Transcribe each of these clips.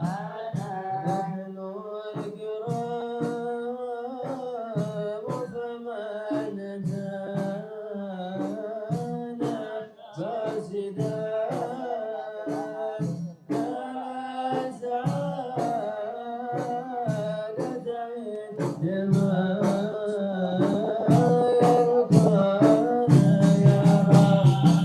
نحن الكرام فما نجانا فاسدا كلا سعادة عندما يرضانا يا رب.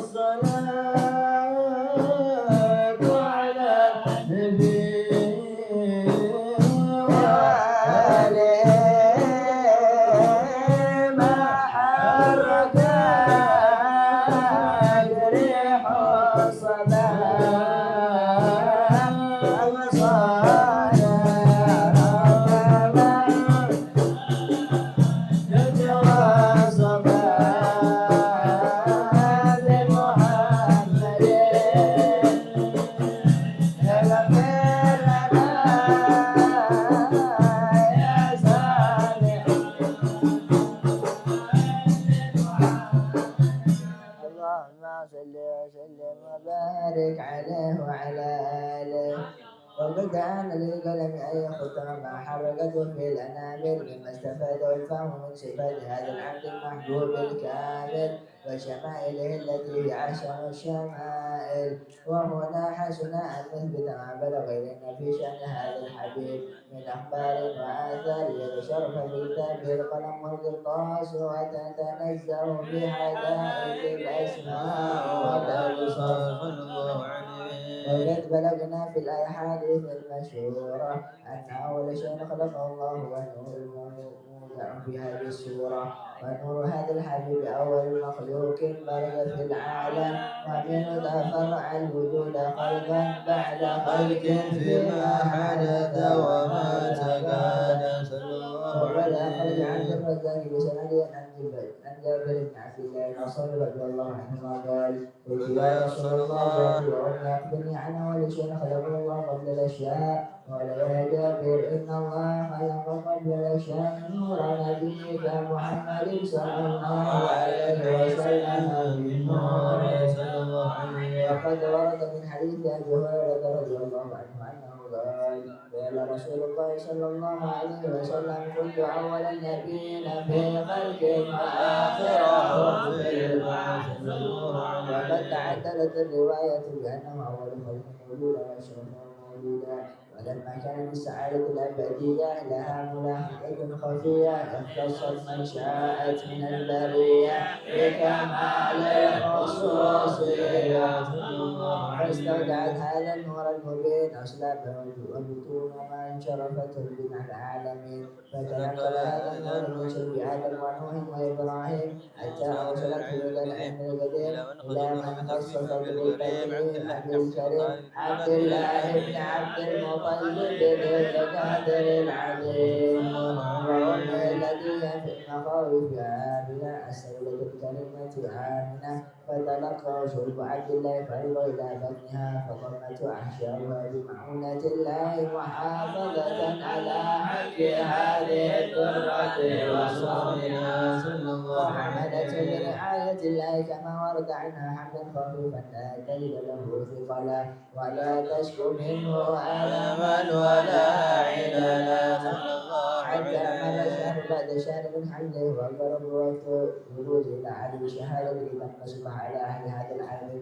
والصلاة على النبي وآله ما حركت ريح الصبا صل وسلم وبارك عليه وعلى آله. وقد كان للقلم أن يخطر ما حركته في الأنامل مما استفاده الفهم من صفات هذا العبد المحبوب الكامل وشمائله التي هي أحسن الشمائل. وهنا حسن أن نثبت ما بلغ إلينا في شأن هذا الحبيب من أخبار وآثار يتشرف في كتابه القلم والقرطاس وتتنزه بحدائق الأسماء والأبصار. وقد بلغنا في الأحاديث المشهورة أن أول شيء خلقه الله هو النور الموضع في هذه السورة. ونور هذا الحبيب أول مخلوق برز في العالم ومنه تفرع الوجود خلقا بعد خلق فيما حدث وما تكاد. وقد أخرج عن الرزاق بسنده عن جابر بن عبد الله الأنصاري رضي الله عنهما قال: قلت يا رسول الله وأمي أخبرني عن أول شيء خلقه الله قبل الأشياء. قال: يا جابر إن الله خلق قبل الأشياء نور نبيك محمد صلى الله عليه وسلم بالنور صلى الله عليه. وقد ورد من حديث أبي هريرة رضي الله عنه أنه قال: قال رسول الله صلى الله عليه وسلم: كنت أول النبيين في خلق وآخرهم في البعث. وقد تعددت الرواية بأنه أول خلق موجودا وأشرفهم موجودا. ولما كان للسعادة الأبدية لها ملاحظة خفية اختصت من شاءت من البرية بكمال الخصوصية. فاستودعت هذا النور المبين أصلابه وبطون ما انشرفته البدع العالمين. فتنقل هذا النور من شرب آدم ونوح وإبراهيم حتى أوصلته إلى العلم القديم إلى من خصص بالتكريم أبي الكريم عبد الله بن عبد المطلب بالقدر العظيم. وأمه التي هي في المخاوف آمنة السيدة الكريمة آمنة. فتلقى شرب عبد الله فألقى إلى بطنها فضمته أحشائها بمعونة الله محافظة على حق هذه الدرة وصونها وحملته برعاية الله كما ورد عنها حملا خفيفا لا تجد له ثقلا ولا تشكو منه ألما ولا عللا. حتى مر شهر بعد شهر من حمله وقرب وقت بروز إلى عدم شهادة لمن نصبح على أهل هذا العالم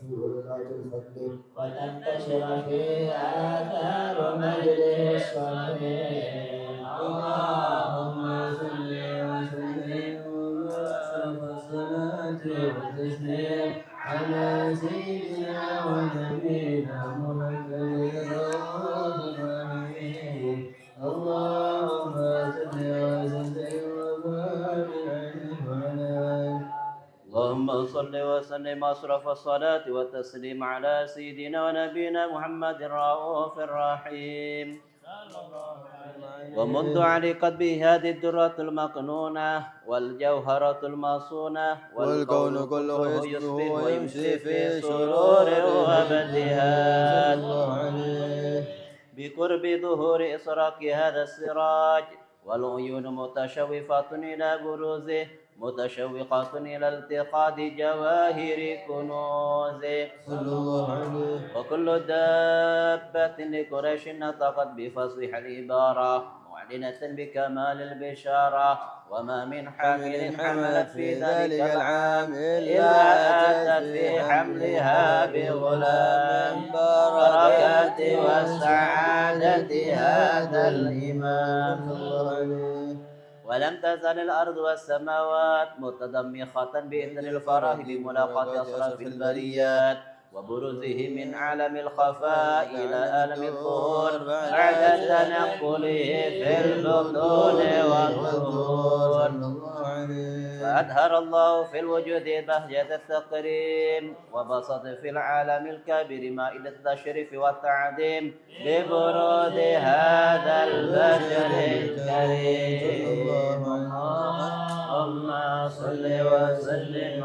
في أولوات الفضل وتنتشر فيه آثار مجده الصالحين. اللهم صل وسلم وبارك الصلاة والتسليم على سيدنا ونبينا محمد الرؤوف الرحيم. اللهم صل وسلم وبارك عليه وعلى آله. اللهم صل وسلم أشرف الصلاة والتسليم على سيدنا ونبينا محمد الرؤوف الرحيم. ومنذ علقت به هذه الدرة المكنونة والجوهرة المصونة والكون كله يصبح ويمشي في سرور وابتهاج بقرب ظهور إسراق هذا السراج. والعيون متشوفة إلى بروزه متشوقة إلى التقاط جواهر كنوزه. وكل دابة لقريش نطقت بفصيح العبارة معلنة بكمال البشارة. وما من حامل حملت في ذلك العام إلا أتت في حملها بغلام بركة وسعادة هذا الإمام. ولم تزل الأرض والسماوات متضمخة بإذن الفرح بملاقاة أشرف البريات وبروزه من عالم الخفاء إلى عالم الظهور بعد تنقله في البطون والظهور. فأظهر الله في الوجود بهجة التقريم وبسط في العالم الكبير مائدة التشريف والتعظيم ببرود هذا البشر الكريم. اللهم صل وسلم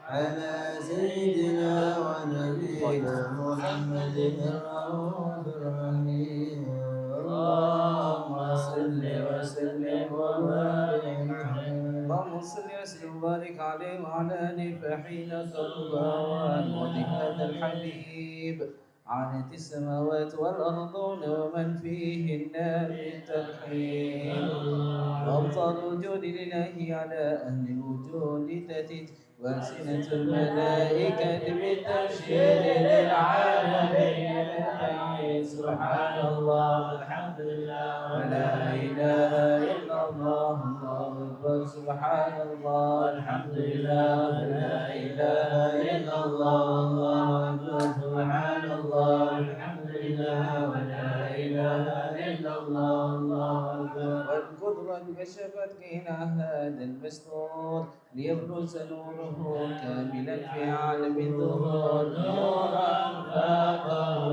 على سيدنا ونبينا محمد الرؤوف الرحيم. اللهم صل وسلم وبارك عليه. اللهم صل وسلم وبارك عليه وعلى آله. فحين ترضى عن وجه هذا الحبيب عانت السماوات والأرضون ومن فيهن بالترحيم. وأبطال الوجود لله على أهل الوجود تتت وألسنة الملائكة بالتبشير للعالمين. سبحان الله والحمد لله ولا إله إلا الله. الله أكبر. سبحان الله والحمد لله ولا إله إلا الله. الله أكبر. سبحان الله والحمد لله ولا إله إلا الله. الله أكبر. والقدرة كشفت غنى هذا المستور ليبرز نوره كاملا في عالم الظهور. نورا فاقه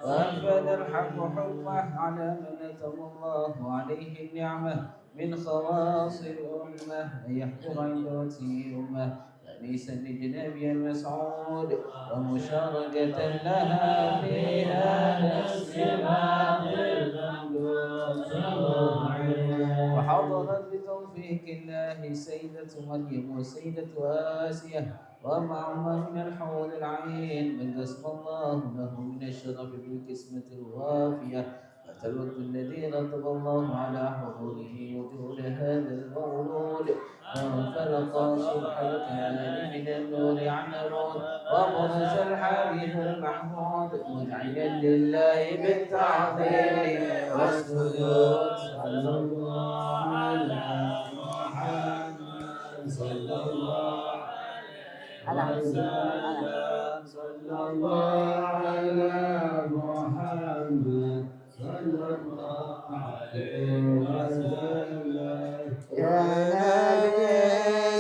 وأنفذ الحق حكمه على من أتم الله عليه النعمة من خواص الأمة أن يحضر عند وجهه أمة أنيسا لجنابها المسعود ومشاركة لها في هذا السباق الممدود. وحضرت بتوفيق الله سيدة مريم وسيدة آسية ومعهما من الحور العين من قسم الله له من الشرف بالقسمة الوافية. فالوقت الذي رتب الله على حضوره وجود هذا المولود وانفلق صبح الكمال من النور عن نور وبرز الحبيب المحمود مدعيا لله بالتعظيم والسجود. صلى الله على محمد صلى الله على محمد صلى الله عليه وسلم. يا نبي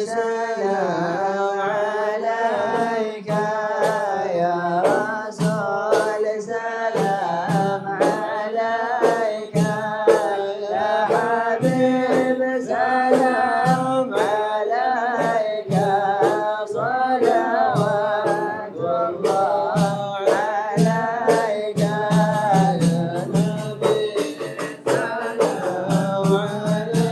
سلام عليك يا رسول سلام عليك يا حبيب سلام عليك صلوات الله عليك يا نبي سلام عليك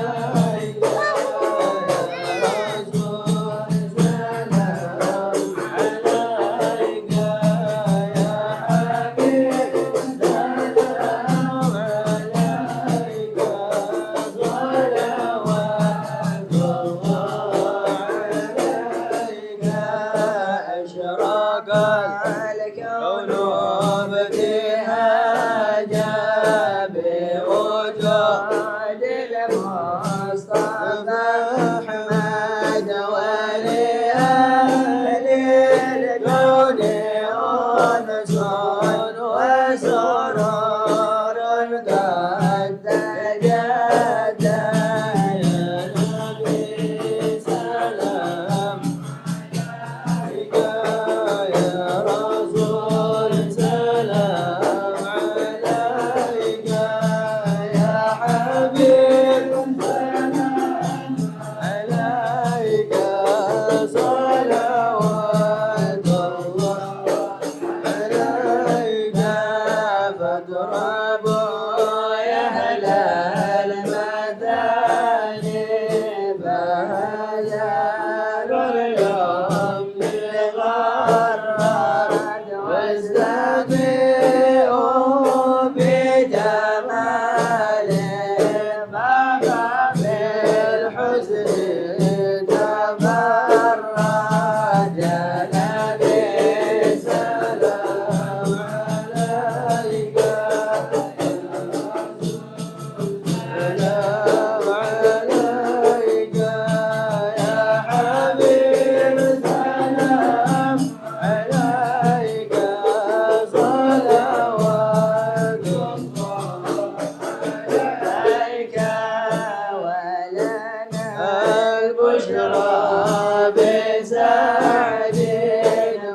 بسعد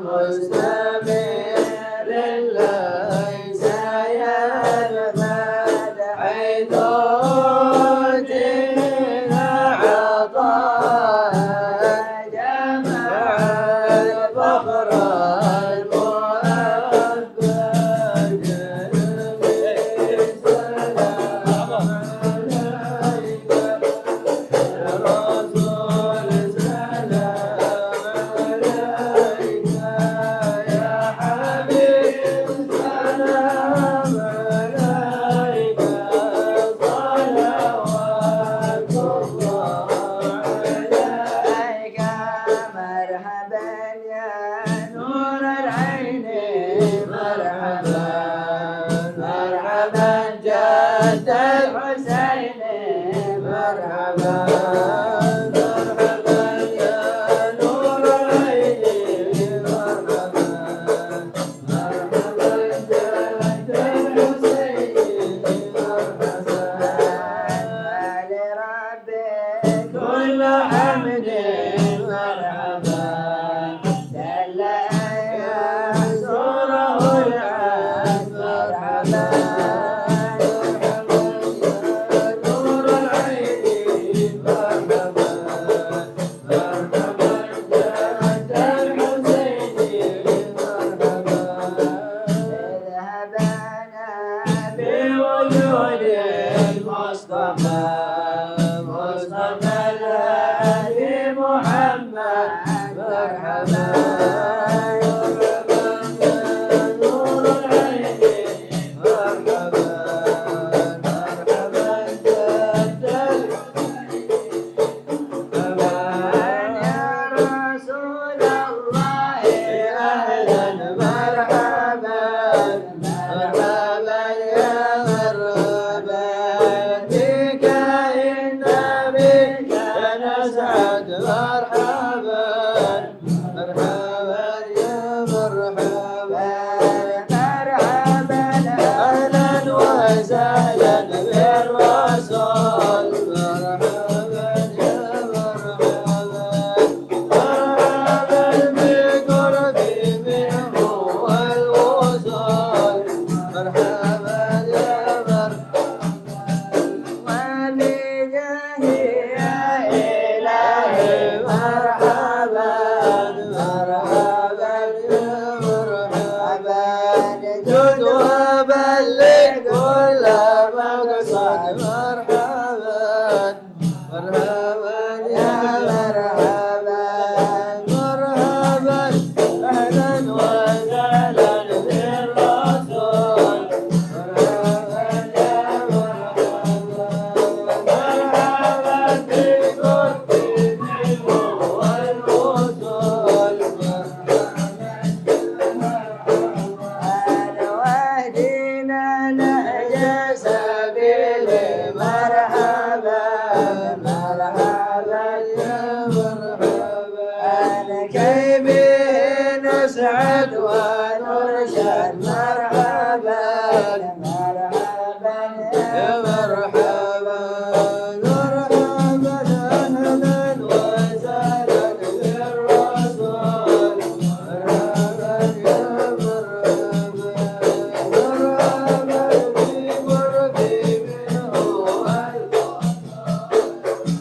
مستمر ليس ينفد حيث أوتينا عطاء جمع الفخر المؤبد بالسلام عليك يا رسول سلام عليك يا حبيب سلام عليك صلوات الله عليك مرحبا يا نور العين مرحبا مرحبا جد الحسين مرحبا مرحبا يا نور العين مرحبا مرحبا جد الحسين مرحبا لربك كل حمد مرحبا دل يسوره العبد مرحبا مرحبا يا نور العين مرحبا مرحبا جد الحسين مرحبا اذهبنا بوجود المصطفى مصطفى الهادي محمد مرحبا مرحبا يا نور العين مرحبا مرحبا جد الحسين يا رسول الله أهلا مرحبا مرحبا يا مرحبا بك إن بك نسعد مرحبا مرحبا يا مرحبا مرحبا أهلا وسهلا بالرسول مرحبا يا مرحبا مرحبا بقربي منه والوصول مرحبا يا مرحبا وبجاهي يا إلهي مرحبا مرحبا يا مرحبا جد وبلغ كل مقصد مرحبا مرحبا يا مرحبا مرحبا أهلا وسهلا بالرسول مرحبا يا مرحبا مرحبا بقربي منه والوصول أنا واهدنا نهج سبيل مرحبا مرحبا يا مرحبا أنا كي به نسعد ونرشد مرحبا مرحبا يا مرحبا مرحبا أهلا وسهلا بالرسول مرحبا يا مرحبا مرحبا بقربي منه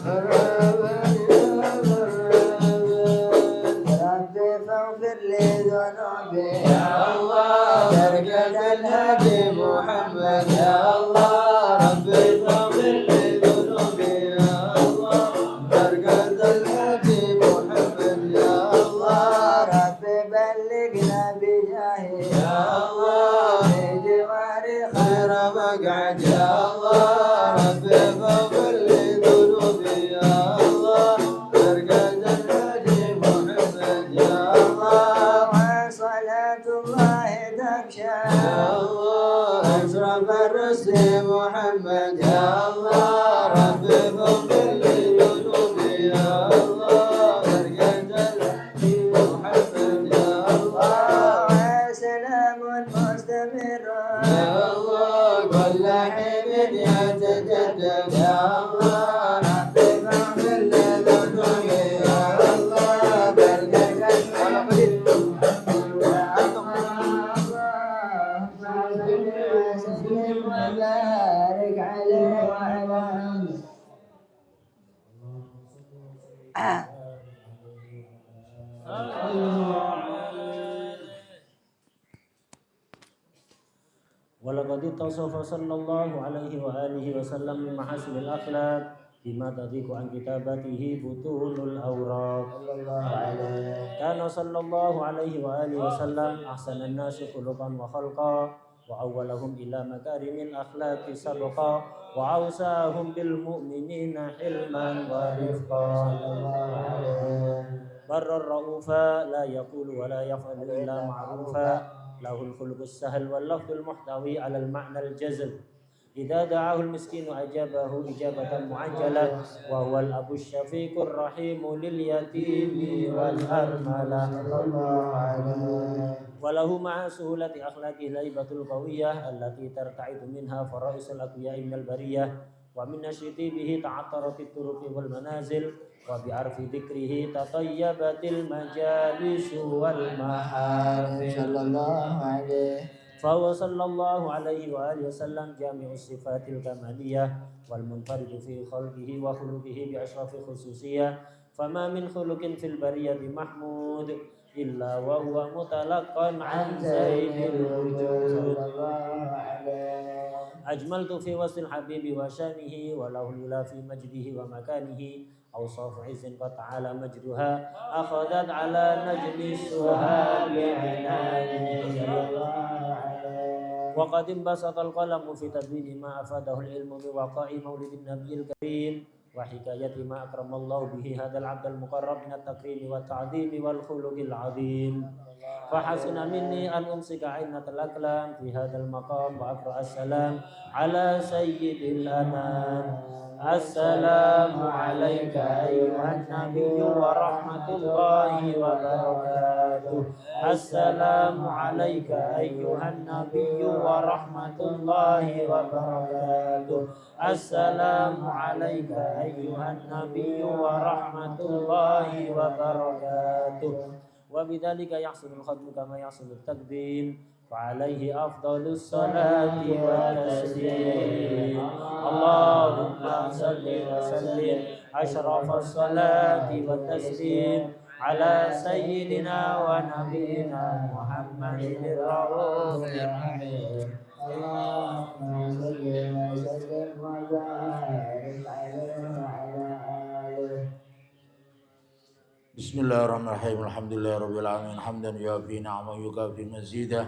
مرحبا يا مرحبا ولقد اتصف صلى الله عليه وآله وسلم من محاسن الأخلاق بما تضيق عن كتابته بطون الأوراق. كان صلى الله عليه وآله وسلم أحسن الناس خلقا وخلقا وأولهم إلى مكارم الأخلاق سبقا وأوساهم بالمؤمنين حلما ورفقا. بر الرؤوفا لا يقول ولا يفعل إلا معروفا له الخلق السهل واللفظ المحتوي على المعنى الجزل إذا دعاه المسكين أجابه إجابة معجلة وهو الأب الشفيق الرحيم لليتيم والأرملة. وله مع سهولة أخلاقه الهيبة القوية التي ترتعد منها فرائس الأقوياء من البرية ومن نشيط به تعطرت الطرق والمنازل وبعرف ذكره تطيبت المجالس والمحافل. صلى الله عليه. فهو صلى الله عليه وآله وسلم جامع الصفات الكمالية والمنفرد في خلقه وخلقه بأشرف خصوصية فما من خلق في البرية محمود إلا وهو متلقا عن سيد الوجود. أجملت في وصف الحبيب وشانه وله الولا في مجده ومكانه أوصاف عز قد تعالى مجدها أخذت على نجم السهاب عنانه. وقد انبسط القلم في تدوين ما أفاده العلم بوقاء مولد النبي الكريم وحكاية ما أكرم الله به هذا العبد المقرب من التكريم والتعظيم والخلق العظيم. فحسن مني أن أمسك عينة الأكلام في هذا المقام وأقرأ السلام على سيد الأنام. السلام عليك أيها النبي ورحمة الله وبركاته. السلام عليك أيها النبي ورحمة الله وبركاته. السلام عليك أيها النبي ورحمة الله وبركاته. وبذلك يحصل الختم كما يحصل التقديم فعليه أفضل الصلاة والتسليم. اللهم صل وسلم أشرف الصلاة والتسليم على سيدنا ونبينا محمد الرؤوف الرحيم. اللهم صل وسلم وبارك عليه وعلى آله. بسم الله الرحمن الرحيم الحمد لله رب العالمين حمدا يوافي نعما يكافي مزيدا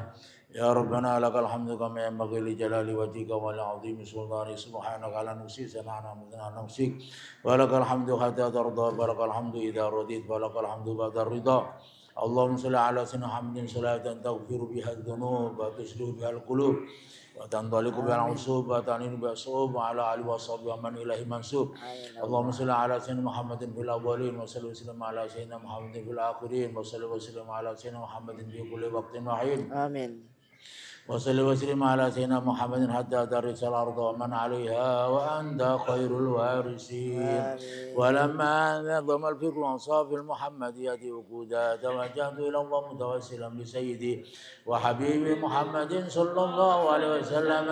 يا ربنا لك الحمد كما ينبغي لجلال وجهك ولعظيم سلطانك سبحانك لا نحصي ثناء على نفسك ولك الحمد حتى ترضى ولك الحمد إذا رضيت ولك الحمد بعد الرضا. اللهم صل على سيدنا محمد صلاة تغفر بها الذنوب وتسلو بها القلوب وتنطلق بها العصوب وتعنين بها الصعوب وعلى آله وصحبه ومن إليه منسوب. اللهم صل على سيدنا محمد في الأولين وصل وسلم على سيدنا محمد في الآخرين وصل وسلم على سيدنا محمد في كل وقت وحين. آمين. وصل وسلم على سيدنا محمد حتى ترث الأرض ومن عليها وأنت خير الوارثين. ولما نظم الفكر وانصاف المحمدية وقودا توجهت إلى الله متوسلا بسيدي وحبيبي محمد صلى الله عليه وسلم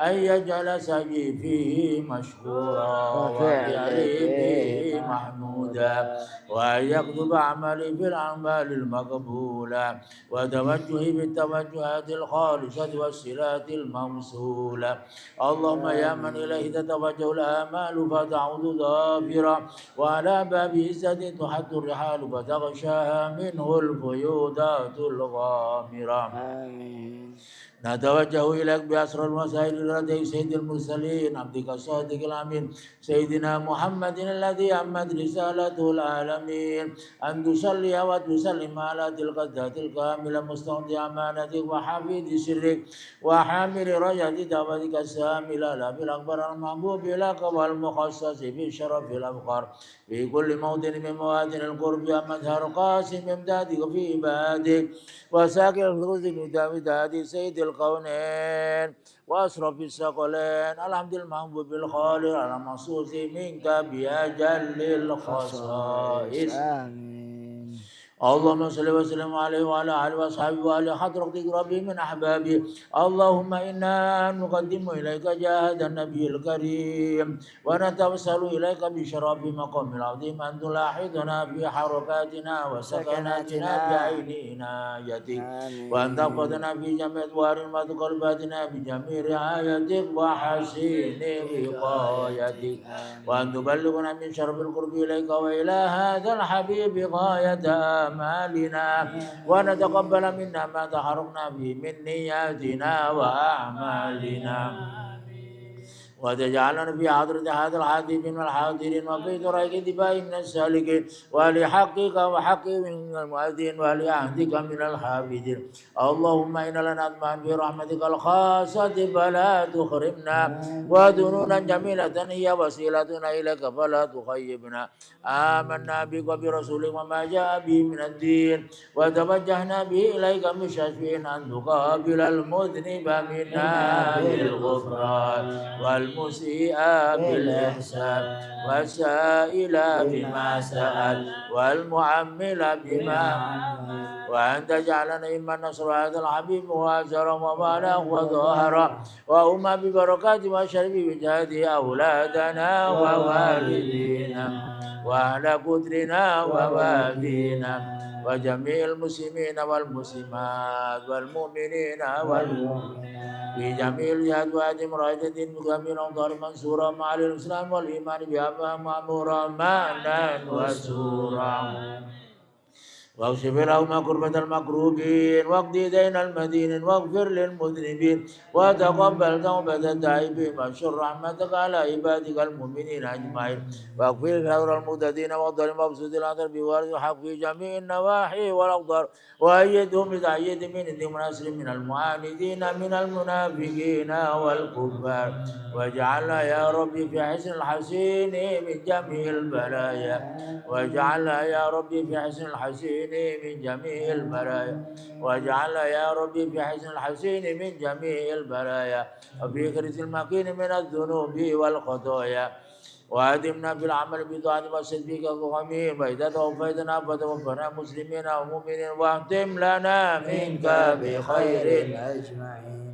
أن يجعل سعي فيه مشكورا وفعلي فيه محمودا وأن يكتب عملي في الأعمال المقبولة وتوجهي بالتوجهات الخالصة والصلات الموصولة. اللهم يا من إليه تتوجه الآمال فتعود ظافرة وعلى باب عزة تحد الرحال فتغشاها منه الفيوضات الغامرة. آمين. نتوجه إليك بأسرى المسائل لدي سيد المرسلين عبدك الصادق الأمين سيدنا محمد الذي أمت رسالته العالمين أن تصلي وتسلم على تلك الذات الكاملة مستودع أمانتك وحفيظ سرك وحامل رجاء دعوتك الساملة لا بالأكبر المحبوب لك والمخصص في شرف الأبقار في كل موطن من مواطن القرب مظهر قاسم إمدادك في عبادك وساكن الخروج لدعوة سيد الكونين وأشرف الثقلين الحمد المحبوب الخالق على المخصوص منك بأجل الخصائص. آمين. اللهم صل وسلم عليه وعلى اله واصحابه واله حضرة ربه من احبابه. اللهم انا نقدم اليك جاهد النبي الكريم ونتوسل اليك بشرف مقام العظيم ان تلاحظنا في حركاتنا وسكناتنا بعين عنايتك وان تحفظنا في جميع ادوار وقلباتنا بجميع رعايتك وحسين وقايتك وان تبلغنا من شرف القرب اليك والى هذا الحبيب غايه آمالنا ونتقبل منا ما تحركنا به من نياتنا وأعمالنا وتجعلنا في حضرة هذا الحبيب من الحاضرين وفي طريق اتباع من السالكين ولحقك وحق من المؤذين ولعهدك من الحافظين. اللهم إنا لنطمع في رحمتك الخاصة فلا تخرمنا وذنونا جميلة هي وسيلتنا إليك فلا تخيبنا. آمنا بك وبرسولك وما جاء به من الدين وتوجهنا به إليك مشفعين أن تقابل المذنب منا بالغفران والمسيء بالإحسان والسائل بما سأل والمعمل بما وأن تجعلنا ممن نصر هذا الحبيب وأجر وبالغ وظهر وأما ببركات وشرف بجهده أولادنا ووالدينا وأهل قدرنا ووالدينا وجميع المسلمين والمسلمات والمؤمنين والمؤمنات في جميع الجهات وادم راجة مكمل أنظار منصورا مع الإسلام والإيمان بها مأمورا مانا وسورا واغفر لهم كربة المكروبين واقضي دين المدينين واغفر للمذنبين وتقبل توبة التائبين وانشر رحمتك على عبادك المؤمنين أجمعين واغفر لغير المهتدين وافضل المبسوط الأثر بوارد الحق في جميع النواحي والأقدار وأيدهم بتأييد من عندهم نصر من المعاندين من المنافقين والكفار واجعلنا يا ربي في حسن الحسين من جميع البلايا واجعلنا يا ربي في حسن الحسين من جميع البلايا واجعلنا يا ربي في حسن الحسين من جميع البلايا وفي كرس المكين من الذنوب والخطايا وأدمنا في العمل بطاعتك وصدقك الغميم وإذا توفيتنا فتوفنا مسلمين ومؤمنين واختم لنا منك بخير أجمعين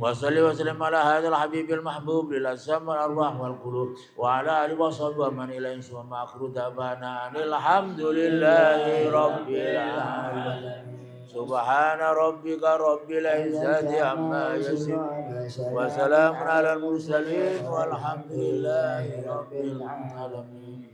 وصل وسلم على هذا الحبيب المحبوب للأجسام والأرواح والقلوب وعلى آله وصحبه ومن إليه ثم آخر دعوانا أن الحمد لله رب العالمين. سبحان ربك رب العزة عما يصفون وسلام على المرسلين والحمد لله رب العالمين.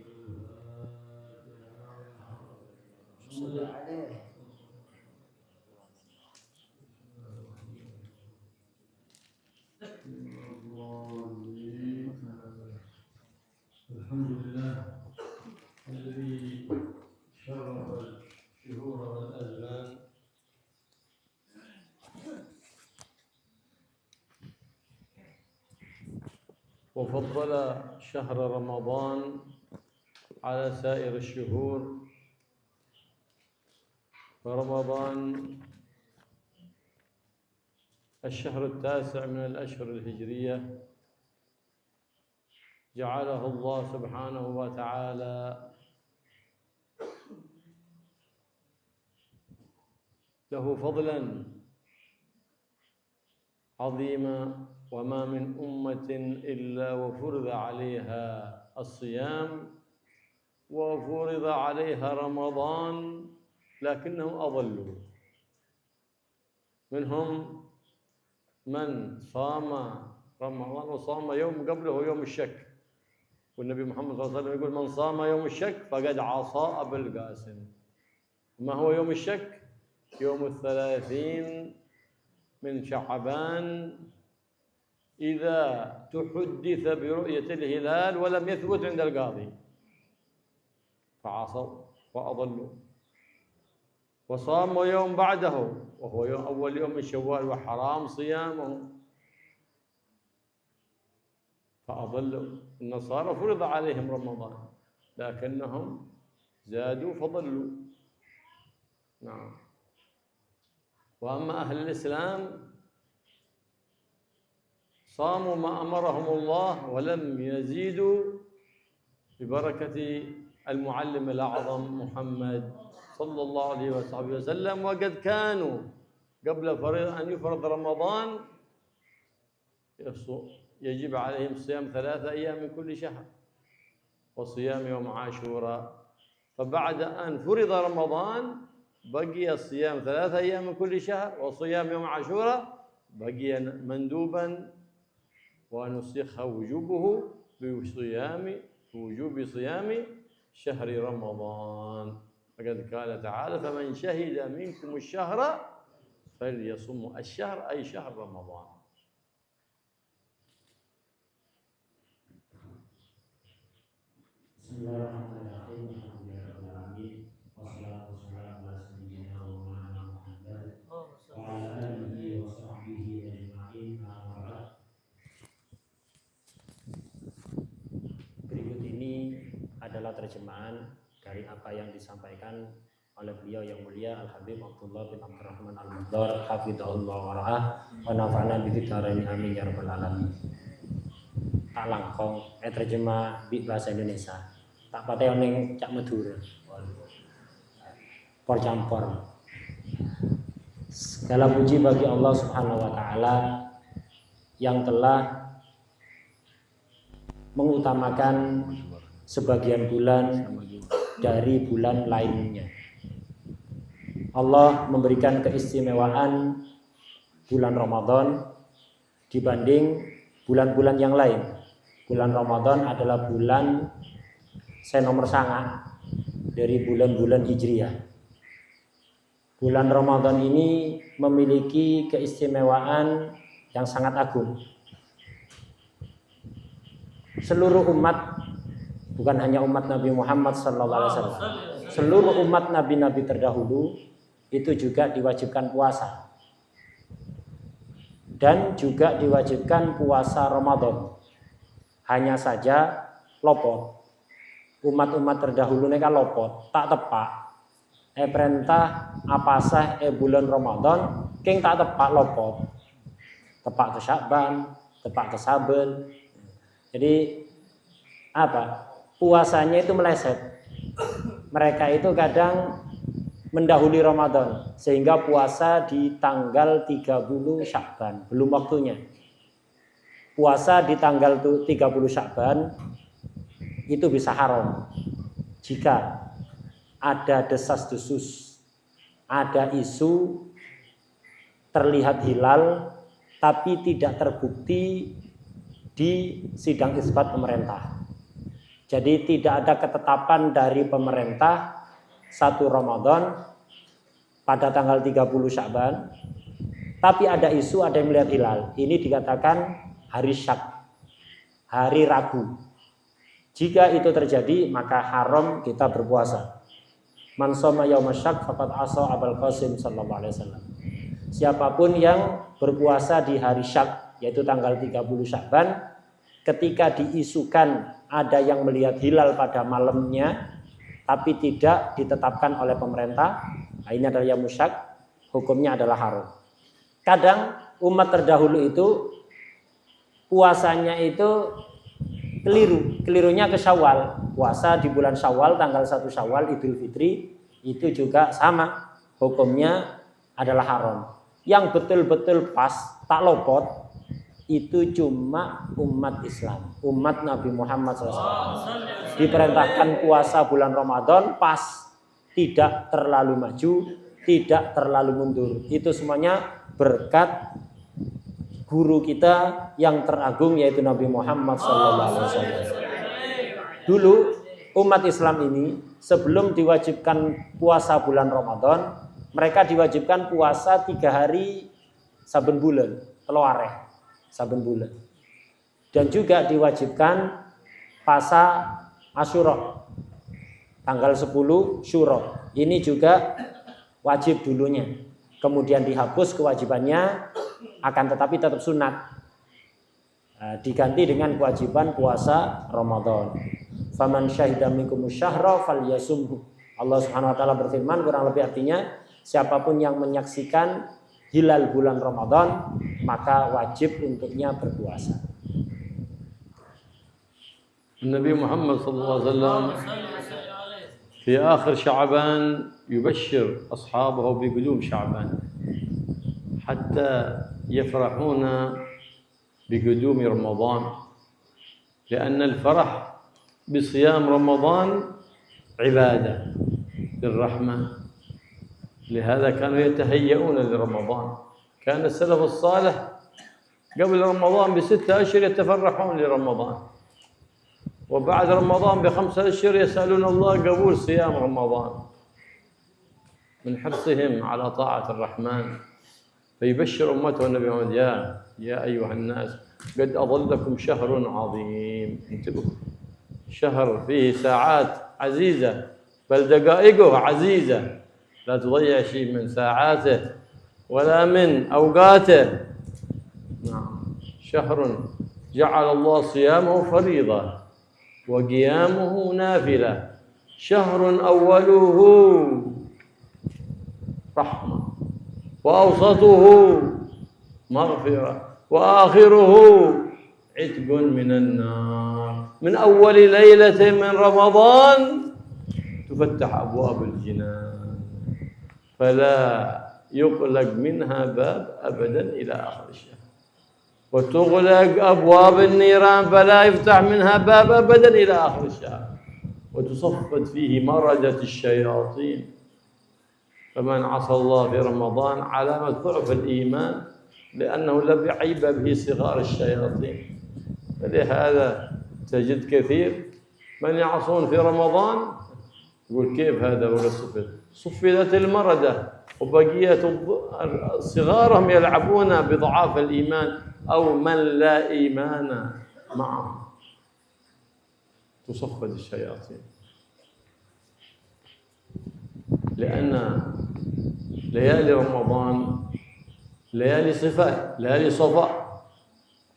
الحمد لله الذي شرف الشهور والأزمان وفضل شهر رمضان على سائر الشهور. فرمضان الشهر التاسع من الأشهر الهجرية جعله الله سبحانه وتعالى له فضلا عظيما وما من أمة إلا وفرض عليها الصيام وفرض عليها رمضان لكنهم أضلوا. منهم من صام رمضان وصام يوم قبله يوم الشك، والنبي محمد صلى الله عليه وسلم يقول من صام يوم الشك فقد عصى أبا القاسم. ما هو يوم الشك؟ يوم 30 من شعبان إذا تحدث برؤية الهلال ولم يثبت عند القاضي فعصوا وأضلوا. وصاموا يوم بعده وهو يوم أول يوم من شوال وحرام صيامه فأضلوا. النصارى فرض عليهم رمضان لكنهم زادوا فضلوا. نعم. وأما أهل الإسلام صاموا ما أمرهم الله ولم يزيدوا ببركة المعلم الأعظم محمد صلى الله عليه وسلم وقد كانوا قبل أن يفرض رمضان يجب عليهم صيام 3 أيام من كل شهر وصيام يوم عاشوراء، فبعد أن فرض رمضان بقي الصيام 3 أيام من كل شهر وصيام يوم عاشوراء بقي مندوبا ونسخ وجوبه بوجوب صيام شهر رمضان. فقد قال تعالى فمن شهد منكم الشهر فليصم الشهر أي شهر رمضان. Bismillahirrahmanirrahim. Alhamdulillahirrahmanirrahim. Wassalatu wassalamu ala sayyidina wa maulana Muhammad wa ala alihi wa sahbihi ajma'in. Amma ba'd. Berikut ini adalah terjemahan dari apa yang disampaikan oleh beliau yang mulia Al-Habib Abdullah bin Abdurrahman Al-Muhdar hafizahullah wa ra'ah wa nafa'ana bi dzikrihi amin ya rabbal alamin. Tak langkong terjemah di bahasa Indonesia. Tak patah yang cak Madura, campur. Segala puji bagi Allah Subhanahu wa Ta'ala yang telah mengutamakan sebagian bulan dari bulan lainnya. Allah memberikan keistimewaan bulan Ramadan dibanding bulan-bulan yang lain. Bulan Ramadan adalah bulan nomor sangat dari bulan-bulan Hijriah. Bulan Ramadan ini memiliki keistimewaan yang sangat agung. Seluruh umat, bukan hanya umat Nabi Muhammad SAW, seluruh umat nabi-nabi terdahulu itu juga diwajibkan puasa. Dan juga diwajibkan puasa Ramadan. Hanya saja lopot. Umat-umat terdahulu ini kan lopot, tak tepak. Perintah apa sah bulan Ramadan, king tak tepak lopot. Tepak ke Sya'ban, tepak ke Saben. Jadi apa? Puasanya itu meleset. Mereka itu kadang mendahului Ramadan sehingga puasa di tanggal 30 Sya'ban, belum waktunya. Puasa di tanggal 30 Sya'ban itu bisa haram jika ada desas-desus, ada isu terlihat hilal tapi tidak terbukti di sidang isbat pemerintah. Jadi tidak ada ketetapan dari pemerintah 1 Ramadan pada tanggal 30 Sya'ban, tapi ada isu, ada yang melihat hilal. Ini dikatakan hari syak, hari ragu. Jika itu terjadi, maka haram kita berpuasa. Man shoma yauma syak faqad asa Abul Qasim sallallahu alaihi wasallam. Siapapun yang berpuasa di hari syak, yaitu tanggal 30 Sya'ban, ketika diisukan ada yang melihat hilal pada malamnya tapi tidak ditetapkan oleh pemerintah, nah ini adalah yaum syak, hukumnya adalah haram. Kadang umat terdahulu itu puasanya itu kelirunya ke Syawal. Puasa di bulan Syawal, tanggal 1 Syawal, Idul Fitri, itu juga sama, hukumnya adalah haram. Yang betul-betul pas, tak lopot, itu cuma umat Islam, umat Nabi Muhammad SAW. Diperintahkan puasa bulan Ramadan pas, tidak terlalu maju, tidak terlalu mundur. Itu semuanya berkat guru kita yang teragung, yaitu Nabi Muhammad SAW. Dulu umat Islam ini sebelum diwajibkan puasa bulan Ramadan, mereka diwajibkan puasa 3 hari saben bulan, teloareh saben bulan. Dan juga diwajibkan puasa Asyura tanggal 10 Syuro. Ini juga wajib dulunya. Kemudian dihapus kewajibannya, akan tetapi tetap sunat. Diganti dengan kewajiban puasa Ramadan. Faman syahida minkumus syahra falyasumhu. Allah Subhanahu wa taala berfirman, kurang lebih artinya, siapapun yang menyaksikan hilal bulan Ramadan, maka wajib untuknya berpuasa. Nabi Muhammad sallallahu alaihi wasallam في آخر شعبان يبشر أصحابه بقدوم شعبان حتى يفرحون بقدوم رمضان، لأن الفرح بصيام رمضان عبادة للرحمن، لهذا كانوا يتهيئون لرمضان. كان السلف الصالح قبل رمضان ب6 أشهر يتفرحون لرمضان، وبعد رمضان ب5 أشهر يسألون الله قبول صيام رمضان من حرصهم على طاعة الرحمن. فيبشر أمته النبي محمد: يا أيها الناس قد أظلكم شهر عظيم. انتبهوا، شهر فيه ساعات عزيزة بل دقائقه عزيزة، لا تضيع شيء من ساعاته ولا من أوقاته. نعم، شهر جعل الله صيامه فريضة وقيامه نافلة، شهر أوله رحمة وأوسطه مغفرة وآخره عتق من النار. من أول ليلة من رمضان تفتح أبواب الجنان فلا يغلق منها باب أبدا إلى آخر الشهر، وتغلق أبواب النيران فلا يفتح منها باب أبدا إلى آخر الشهر، وتصفد فيه مردة الشياطين. فمن عصى الله في رمضان علامة ضعف الإيمان، لأنه لم يعيب به صغار الشياطين. فلهذا تجد كثير من يعصون في رمضان يقول: كيف هذا وقد صفدت المردة وبقية صغارهم يلعبون بضعاف الإيمان أو من لا إيمان معهم، تصفد الشياطين. لأن ليالي رمضان ليالي صفاء، ليالي صفاء.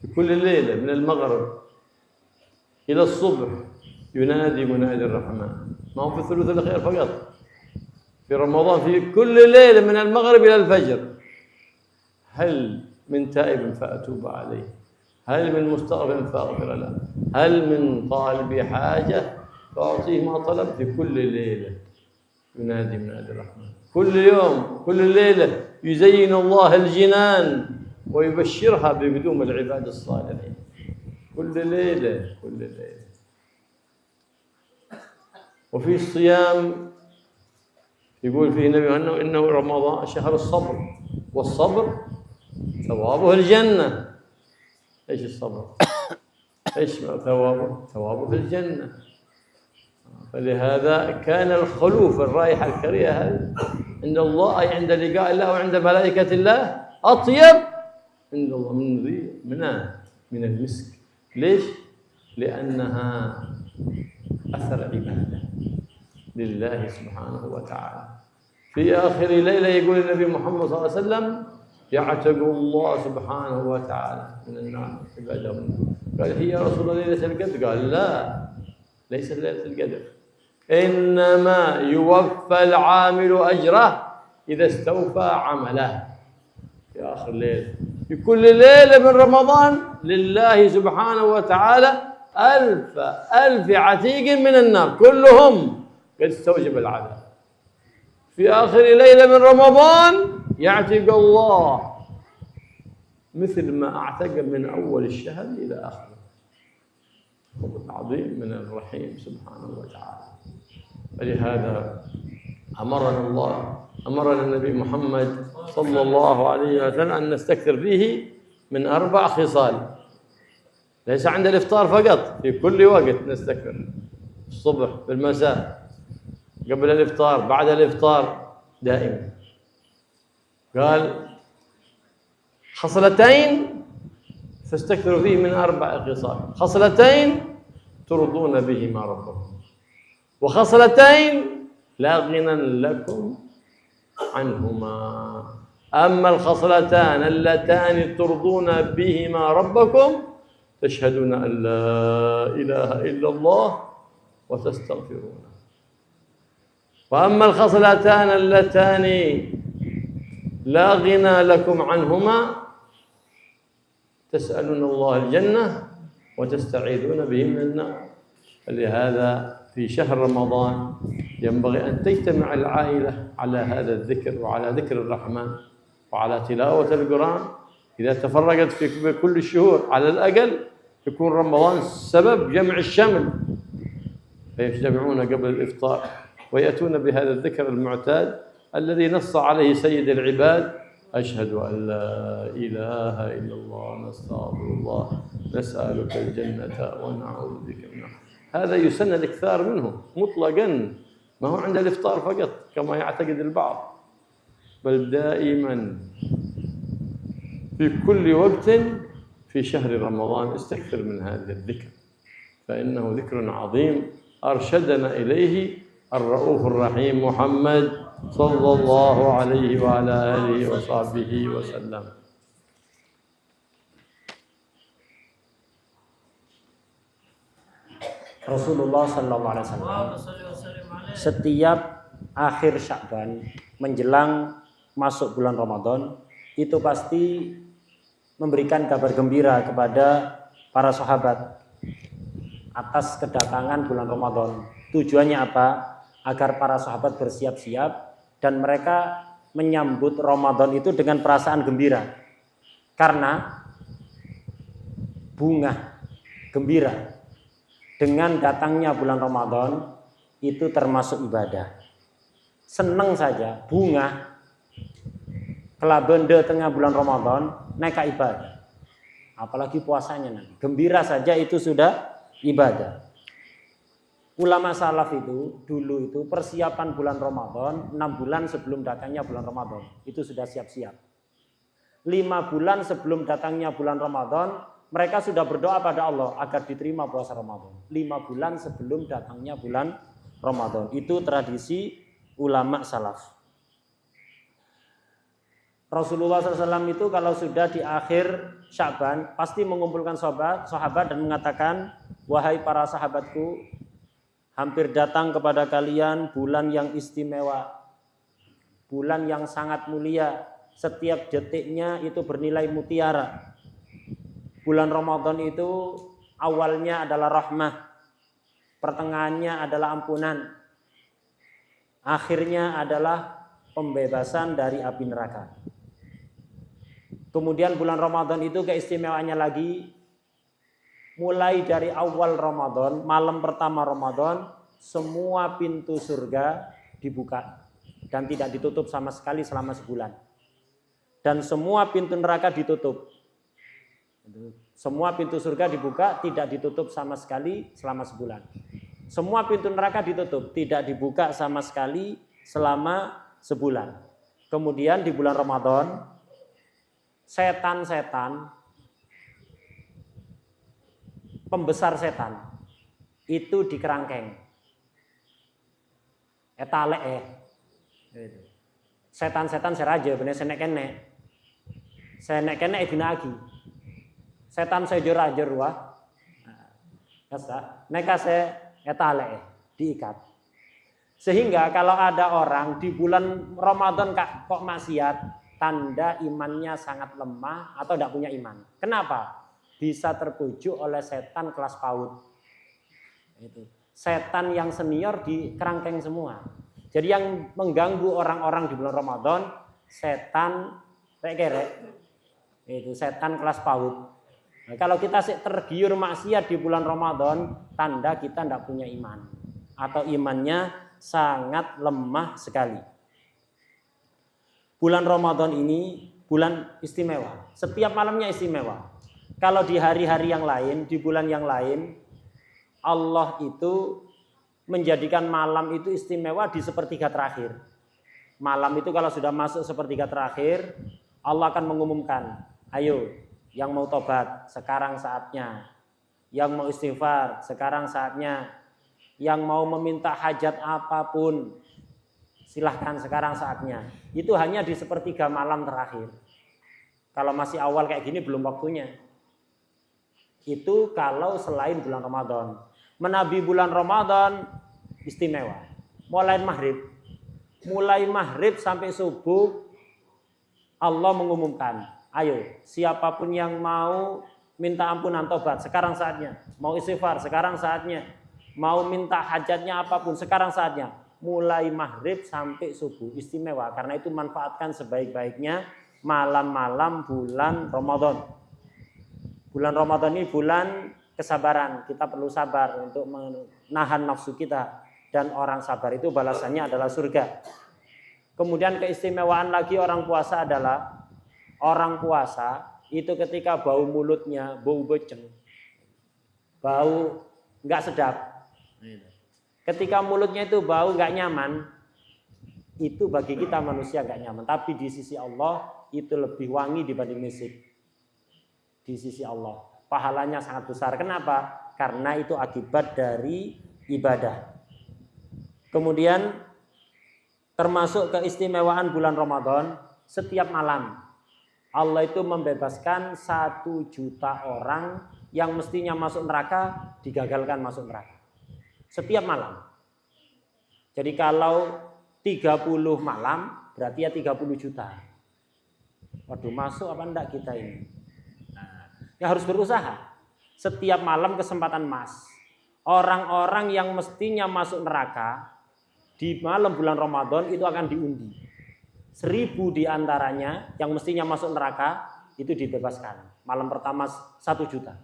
في كل ليلة من المغرب إلى الصبح ينادي منادي الرحمن، ما هو في الثلث الأخير فقط. في رمضان في كل ليلة من المغرب إلى الفجر: هل من تائب فأتوب عليه، هل من مستغفر فأغفر له، هل من طالب حاجة فأعطيه ما طلب. في كل ليلة ينادي منادي الرحمن، كل يوم كل ليلة يزين الله الجنان ويبشرها بقدوم العباد الصالحين. كل ليلة كل ليلة. وفي الصيام يقول فيه النبي إنه رمضان شهر الصبر، والصبر ثوابه الجنة. إيش الصبر؟ إيش ثوابه؟ ثوابه في الجنة. فلهذا كان الخلوف، الرائحة الكريهة عند الله، أي عند لقاء الله وعند ملائكة الله، أطيب عند الله من المسك. ليش؟ لأنها أثر عبادة لله سبحانه وتعالى. في آخر ليلة يقول النبي محمد صلى الله عليه وسلم: يعتق الله سبحانه وتعالى من النار عباده. قال: هي يا رسول الله ليلة القدر؟ قال: لا، ليست ليلة القدر، إنما يوفى العامل أجره إذا استوفى عمله. في آخر ليلة، في كل ليلة من رمضان لله سبحانه وتعالى 1000 عتيق من النار، كلهم قد استوجب العذاب. في آخر ليلة من رمضان يعتق الله مثل ما اعتق من أول الشهر إلى آخره. عظيم من الرحيم سبحانه وتعالى. فلهذا أمرنا النبي محمد صلى الله عليه وسلم أن نستكثر فيه من 4 خصال، ليس عند الإفطار فقط، في كل وقت نستكثر: الصبح، في المساء، قبل الإفطار، بعد الإفطار، دائما. قال: خصلتين فاستكثروا فيه من 4 خصال: خصلتين ترضون بهما ربكم، وخصلتين لا غنى لكم عنهما. أما الخصلتان اللتان ترضون بهما ربكم: تشهدون أن لا إله إلا الله وتستغفرونه. وأما الخصلتان اللتان لا غنى لكم عنهما: تسألون الله الجنة وتستعيذون به من النار. فلهذا في شهر رمضان ينبغي أن تجتمع العائلة على هذا الذكر وعلى ذكر الرحمن وعلى تلاوة القرآن. إذا تفرقت في كل الشهور على الأقل يكون رمضان سبب جمع الشمل، فيجتمعون قبل الإفطار ويأتون بهذا الذكر المعتاد الذي نص عليه سيد العباد: أشهد أن لا إله إلا الله نستغفر الله نسألك الجنة ونعوذ بك من النار. هذا يسن الإكثار منه مطلقا، ما هو عند الإفطار فقط كما يعتقد البعض، بل دائما في كل وقت في شهر رمضان استكثر من هذا الذكر، فإنه ذكر عظيم أرشدنا إليه الرؤوف الرحيم محمد صلى الله عليه وعلى آله وصحبه وسلم. Rasulullah Sallallahu Alaihi Wasallam setiap akhir Sya'ban menjelang masuk bulan Ramadan itu pasti memberikan kabar gembira kepada para sahabat atas kedatangan bulan Ramadan. Tujuannya apa? Agar para sahabat bersiap-siap dan mereka menyambut Ramadan itu dengan perasaan gembira. Karena bunga gembira dengan datangnya bulan Ramadan itu termasuk ibadah. Seneng saja bunga kelabende tengah bulan Ramadan neka ibadah. Apalagi puasanya nanti. Gembira saja itu sudah ibadah. Ulama salaf itu dulu itu persiapan bulan Ramadan 6 bulan sebelum datangnya bulan Ramadan itu sudah siap-siap. 5 bulan sebelum datangnya bulan Ramadan mereka sudah berdoa pada Allah agar diterima puasa Ramadan. 5 bulan sebelum datangnya bulan Ramadan. Itu tradisi ulama salaf. Rasulullah SAW itu kalau sudah di akhir Sya'ban pasti mengumpulkan sahabat dan mengatakan, wahai para sahabatku, hampir datang kepada kalian bulan yang istimewa, bulan yang sangat mulia, setiap detiknya itu bernilai mutiara. Bulan Ramadan itu awalnya adalah rahmah, pertengahannya adalah ampunan, akhirnya adalah pembebasan dari api neraka. Kemudian bulan Ramadan itu keistimewaannya lagi, mulai dari awal Ramadan, malam pertama Ramadan, semua pintu surga dibuka dan tidak ditutup sama sekali selama sebulan. Dan semua pintu neraka ditutup. Semua pintu surga dibuka, tidak ditutup sama sekali selama sebulan. Semua pintu neraka ditutup, tidak dibuka sama sekali selama sebulan. Kemudian di bulan Ramadan, setan-setan, pembesar setan itu dikerangkeng. Etale setan-setan seraja bener senek kene dinagi. Setan sejor-ajor wah. Kasa neka se etale diikat. Sehingga kalau ada orang di bulan Ramadan kok maksiat, tanda imannya sangat lemah atau tidak punya iman. Kenapa? Bisa terbujuk oleh setan kelas PAUD. Itu. Setan yang senior di kerangkeng semua. Jadi yang mengganggu orang-orang di bulan Ramadan, setan itu setan kelas PAUD. Nah, kalau kita tergiur maksiat di bulan Ramadan, tanda kita tidak punya iman atau imannya sangat lemah sekali. Bulan Ramadan ini bulan istimewa. Setiap malamnya istimewa. Kalau di hari-hari yang lain, di bulan yang lain, Allah itu menjadikan malam itu istimewa di sepertiga terakhir. Malam itu kalau sudah masuk sepertiga terakhir, Allah akan mengumumkan, ayo yang mau tobat, sekarang saatnya. Yang mau istighfar, sekarang saatnya. Yang mau meminta hajat apapun, silahkan sekarang saatnya. Itu hanya di sepertiga malam terakhir. Kalau masih awal kayak gini belum waktunya. Itu kalau selain bulan Ramadan. Menabi bulan Ramadan istimewa. Mulai maghrib sampai subuh Allah mengumumkan, ayo siapapun yang mau minta ampunan tobat sekarang saatnya. Mau istighfar sekarang saatnya. mau minta hajatnya apapun, sekarang saatnya. Mulai maghrib sampai subuh, istimewa. Karena itu manfaatkan sebaik-baiknya malam-malam bulan Ramadan. Bulan Ramadan ini bulan kesabaran. Kita perlu sabar untuk menahan nafsu kita. Dan orang sabar itu balasannya adalah surga. Kemudian keistimewaan lagi orang puasa adalah orang puasa itu ketika bau mulutnya bau beceng, bau nggak sedap. Ketika mulutnya itu bau nggak nyaman, itu bagi kita manusia nggak nyaman. Tapi di sisi Allah itu lebih wangi dibanding misik. Di sisi Allah pahalanya sangat besar. Kenapa? Karena itu akibat dari ibadah. Kemudian termasuk keistimewaan bulan Ramadan, setiap malam Allah itu membebaskan 1 juta orang yang mestinya masuk neraka, digagalkan masuk neraka. Setiap malam. Jadi kalau 30 malam berarti ya 30 juta. Waduh, masuk apa enggak kita ini? Nah, ya harus berusaha. Setiap malam kesempatan emas. Orang-orang yang mestinya masuk neraka di malam bulan Ramadan itu akan diundi. 1000 diantaranya yang mestinya masuk neraka itu dibebaskan. Malam pertama 1 juta.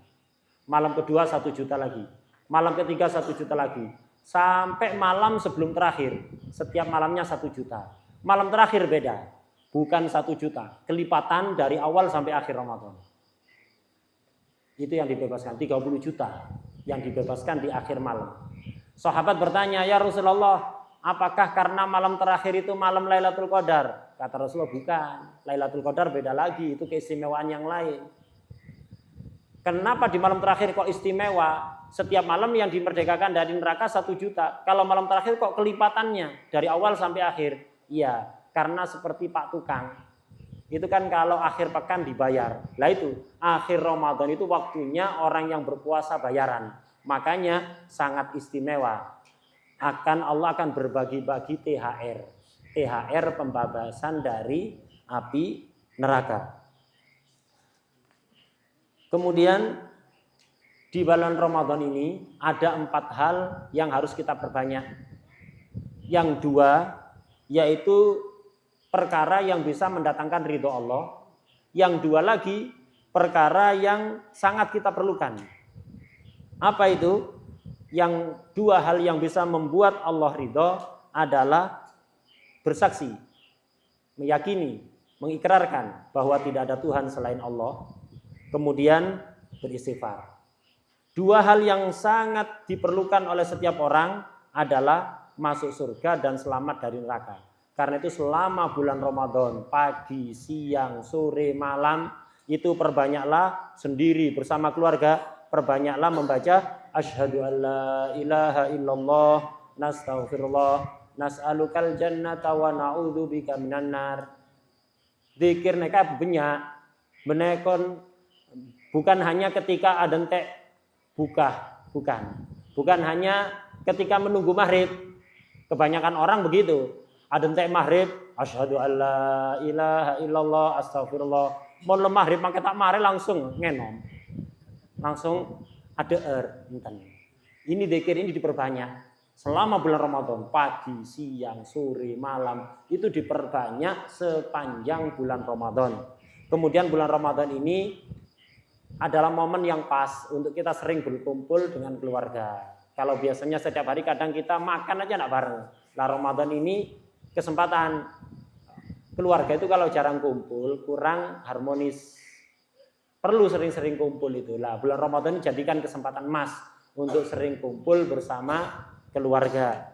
Malam kedua 1 juta lagi. Malam ketiga 1 juta lagi. Sampai malam sebelum terakhir. Setiap malamnya 1 juta. Malam terakhir beda. Bukan 1 juta. Kelipatan dari awal sampai akhir Ramadan. Itu yang dibebaskan. 30 juta yang dibebaskan di akhir malam. Sahabat bertanya, ya Rasulullah, apakah karena malam terakhir itu malam Lailatul Qadar? Kata Rasulullah, bukan. Lailatul Qadar beda lagi. Itu keistimewaan yang lain. Kenapa di malam terakhir kok istimewa? Setiap malam yang dimerdekakan dari neraka 1 juta. Kalau malam terakhir kok kelipatannya dari awal sampai akhir? Iya, karena seperti Pak Tukang. Itu kan kalau akhir pekan dibayar. Lah itu, akhir Ramadan itu waktunya orang yang berpuasa bayaran. Makanya sangat istimewa. Allah akan berbagi-bagi THR. THR pembebasan dari api neraka. Kemudian di bulan Ramadan ini ada 4 hal yang harus kita perbanyak. Yang 2 yaitu perkara yang bisa mendatangkan ridho Allah. Yang 2 lagi perkara yang sangat kita perlukan. Apa itu? Yang 2 hal yang bisa membuat Allah ridho adalah bersaksi, meyakini, mengikrarkan bahwa tidak ada Tuhan selain Allah. Kemudian beristighfar. 2 hal yang sangat diperlukan oleh setiap orang adalah masuk surga dan selamat dari neraka. Karena itu selama bulan Ramadan, pagi, siang, sore, malam, itu perbanyaklah sendiri bersama keluarga, perbanyaklah membaca asyhadu alla ilaha illallah, nastaghfirullah, nas'alukal jannata wa na'udzubika minan nar. Zikir neka banyak, menekon bukan hanya ketika ada entek buka, bukan hanya ketika menunggu maghrib. Kebanyakan orang begitu. Ada entek maghrib, asyhadu alla ilaha illallah, astagfirullah. Mau le maghrib mangke tak mare langsung ngenom. Langsung ada enten. Ini zikir ini diperbanyak. Selama bulan Ramadan, pagi, siang, sore, malam itu diperbanyak sepanjang bulan Ramadan. Kemudian bulan Ramadan ini adalah momen yang pas untuk kita sering berkumpul dengan keluarga. Kalau biasanya setiap hari kadang kita makan aja enggak bareng. Nah, Ramadan ini kesempatan keluarga itu kalau jarang kumpul kurang harmonis. Perlu sering-sering kumpul itu. Lah, bulan Ramadan ini jadikan kesempatan emas untuk sering kumpul bersama keluarga.